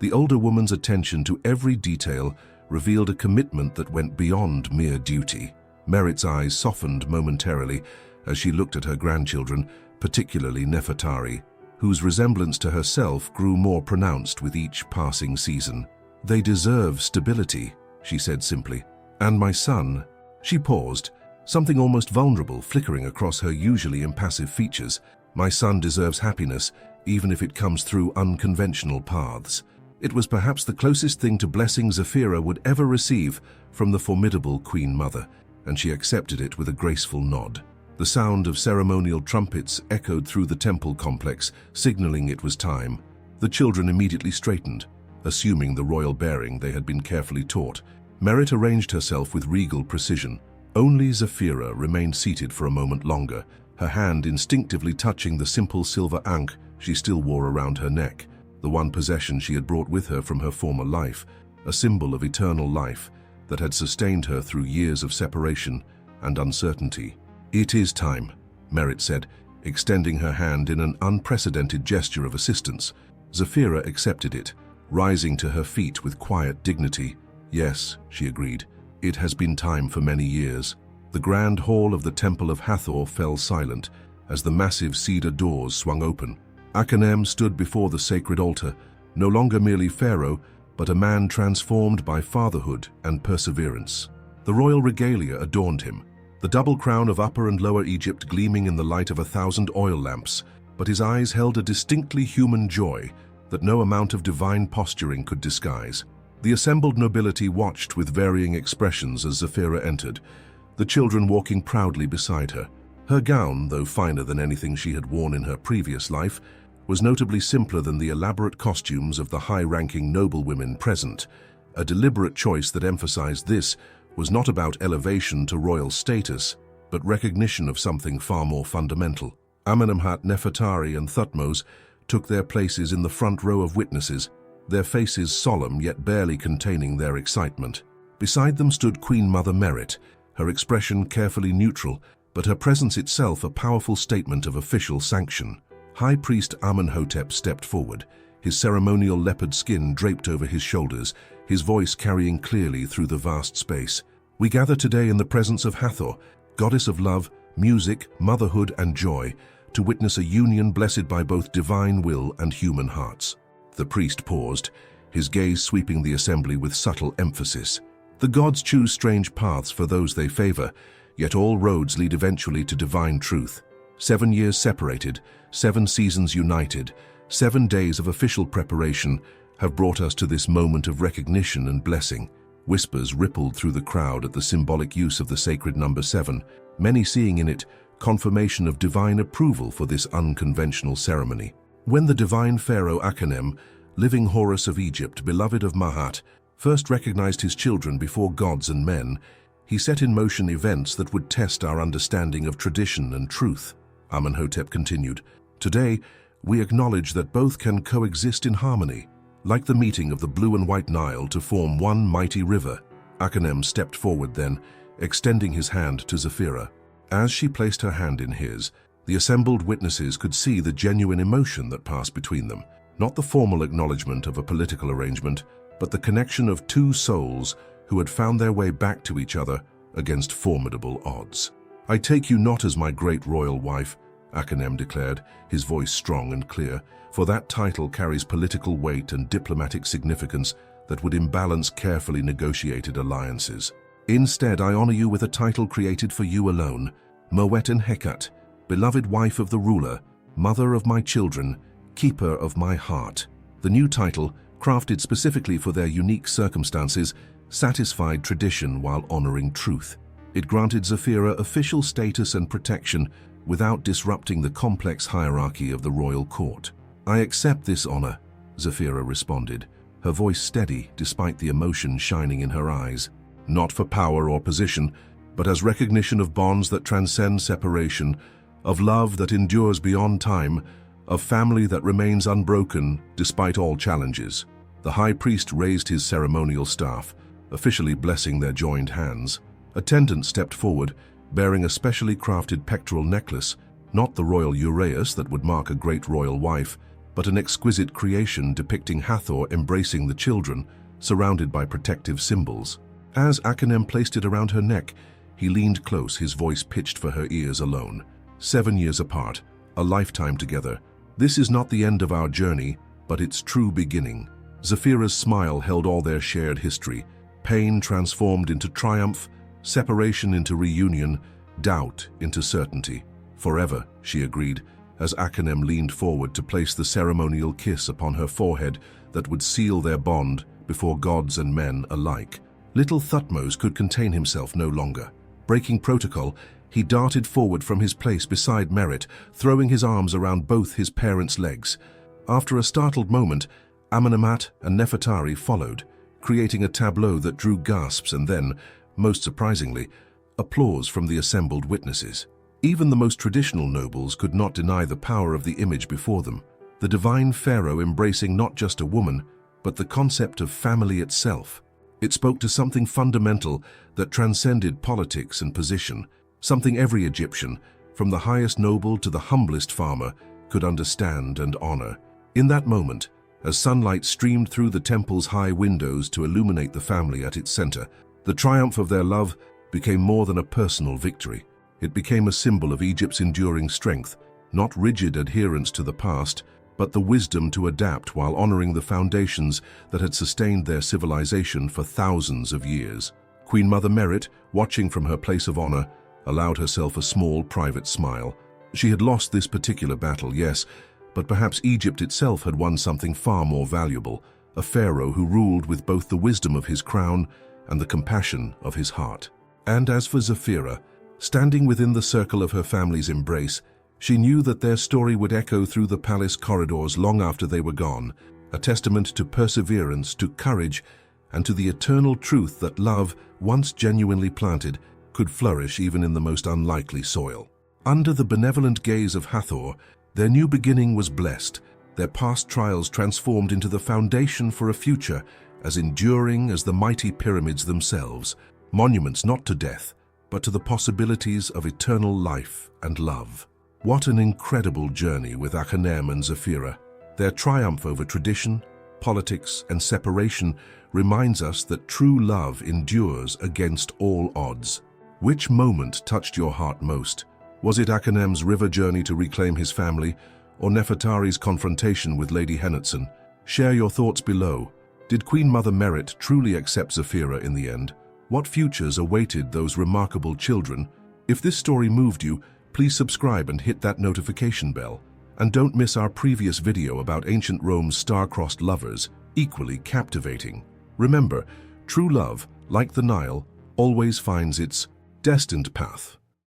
the older woman's attention to every detail revealed a commitment that went beyond mere duty. Merit's eyes softened momentarily as she looked at her grandchildren, particularly Nefertari, whose resemblance to herself grew more pronounced with each passing season. "They deserve stability," she said simply. "And my son." She paused, something almost vulnerable flickering across her usually impassive features. "My son deserves happiness, even if it comes through unconventional paths." It was perhaps the closest thing to blessing Zephira would ever receive from the formidable Queen Mother, and she accepted it with a graceful nod. The sound of ceremonial trumpets echoed through the temple complex, signaling it was time. The children immediately straightened, assuming the royal bearing they had been carefully taught. Merit arranged herself with regal precision. Only Zephira remained seated for a moment longer, her hand instinctively touching the simple silver ankh she still wore around her neck, the one possession she had brought with her from her former life, a symbol of eternal life that had sustained her through years of separation and uncertainty. "It is time," Merit said, extending her hand in an unprecedented gesture of assistance. Zephira accepted it, rising to her feet with quiet dignity. "Yes," she agreed. "It has been time for many years." The grand hall of the Temple of Hathor fell silent as the massive cedar doors swung open. Akhenem stood before the sacred altar, no longer merely pharaoh, but a man transformed by fatherhood and perseverance. The royal regalia adorned him, the double crown of Upper and Lower Egypt gleaming in the light of 1,000 oil lamps, but his eyes held a distinctly human joy that no amount of divine posturing could disguise. The assembled nobility watched with varying expressions as Zephira entered, the children walking proudly beside her. Her gown, though finer than anything she had worn in her previous life, was notably simpler than the elaborate costumes of the high-ranking noblewomen present, a deliberate choice that emphasized this was not about elevation to royal status, but recognition of something far more fundamental. Amenemhat, Nefertari, and Thutmose took their places in the front row of witnesses, their faces solemn yet barely containing their excitement. Beside them stood Queen Mother Merit, her expression carefully neutral, but her presence itself a powerful statement of official sanction. High Priest Amenhotep stepped forward, his ceremonial leopard skin draped over his shoulders, his voice carrying clearly through the vast space. "We gather today in the presence of Hathor, goddess of love, music, motherhood, and joy, to witness a union blessed by both divine will and human hearts." The priest paused, his gaze sweeping the assembly with subtle emphasis. "The gods choose strange paths for those they favor, yet all roads lead eventually to divine truth. 7 years separated, 7 seasons united, 7 days of official preparation have brought us to this moment of recognition and blessing." Whispers rippled through the crowd at the symbolic use of the sacred number 7, many seeing in it confirmation of divine approval for this unconventional ceremony. When the divine pharaoh Akhenem, living Horus of Egypt, beloved of Mahat, first recognized his children before gods and men, he set in motion events that would test our understanding of tradition and truth. Amenhotep continued, "Today, we acknowledge that both can coexist in harmony, like the meeting of the blue and white Nile to form one mighty river." Akhenem stepped forward then, extending his hand to Zephira. As she placed her hand in his, the assembled witnesses could see the genuine emotion that passed between them, not the formal acknowledgement of a political arrangement, but the connection of two souls who had found their way back to each other against formidable odds. "I take you not as my great royal wife," Akhenem declared, his voice strong and clear, "for that title carries political weight and diplomatic significance that would imbalance carefully negotiated alliances. Instead, I honor you with a title created for you alone, Mowet-en-Hekat, beloved wife of the ruler, mother of my children, keeper of my heart." The new title, crafted specifically for their unique circumstances, satisfied tradition while honoring truth. It granted Zephira official status and protection without disrupting the complex hierarchy of the royal court. "I accept this honor," Zephira responded, her voice steady despite the emotion shining in her eyes. "Not for power or position, but as recognition of bonds that transcend separation, of love that endures beyond time, of family that remains unbroken despite all challenges. The high priest raised his ceremonial staff, officially blessing their joined hands. Attendants stepped forward, bearing a specially crafted pectoral necklace, not the royal uraeus that would mark a great royal wife, but an exquisite creation depicting Hathor embracing the children, surrounded by protective symbols. As Akhenem placed it around her neck, he leaned close, his voice pitched for her ears alone. 7 years apart, a lifetime together. This is not the end of our journey, but its true beginning. Zephyra's smile held all their shared history. Pain transformed into triumph, separation into reunion, doubt into certainty. Forever, she agreed, as Akhenem leaned forward to place the ceremonial kiss upon her forehead that would seal their bond before gods and men alike. Little Thutmose could contain himself no longer. Breaking protocol, he darted forward from his place beside Merit, throwing his arms around both his parents' legs. After a startled moment, Amenemhat and Nefertari followed, creating a tableau that drew gasps and then, most surprisingly, applause from the assembled witnesses. Even the most traditional nobles could not deny the power of the image before them, the divine pharaoh embracing not just a woman, but the concept of family itself. It spoke to something fundamental that transcended politics and position, something every Egyptian, from the highest noble to the humblest farmer, could understand and honor. In that moment, as sunlight streamed through the temple's high windows to illuminate the family at its center, the triumph of their love became more than a personal victory. It became a symbol of Egypt's enduring strength, not rigid adherence to the past, but the wisdom to adapt while honoring the foundations that had sustained their civilization for thousands of years. Queen Mother Merit, watching from her place of honor, allowed herself a small private smile. She had lost this particular battle, yes, but perhaps Egypt itself had won something far more valuable, a pharaoh who ruled with both the wisdom of his crown and the compassion of his heart. And as for Zephyra, standing within the circle of her family's embrace, she knew that their story would echo through the palace corridors long after they were gone, a testament to perseverance, to courage, and to the eternal truth that love, once genuinely planted, could flourish even in the most unlikely soil. Under the benevolent gaze of Hathor, their new beginning was blessed, their past trials transformed into the foundation for a future as enduring as the mighty pyramids themselves, monuments not to death, but to the possibilities of eternal life and love. What an incredible journey with Akhenem and Zephyra. Their triumph over tradition, politics, and separation reminds us that true love endures against all odds. Which moment touched your heart most? Was it Akhenem's river journey to reclaim his family, or Nefertari's confrontation with Lady Henotson? Share your thoughts below. Did Queen Mother Merit truly accept Zephyra in the end? What futures awaited those remarkable children? If this story moved you, please subscribe and hit that notification bell. And don't miss our previous video about ancient Rome's star-crossed lovers, equally captivating. Remember, true love, like the Nile, always finds its destined path.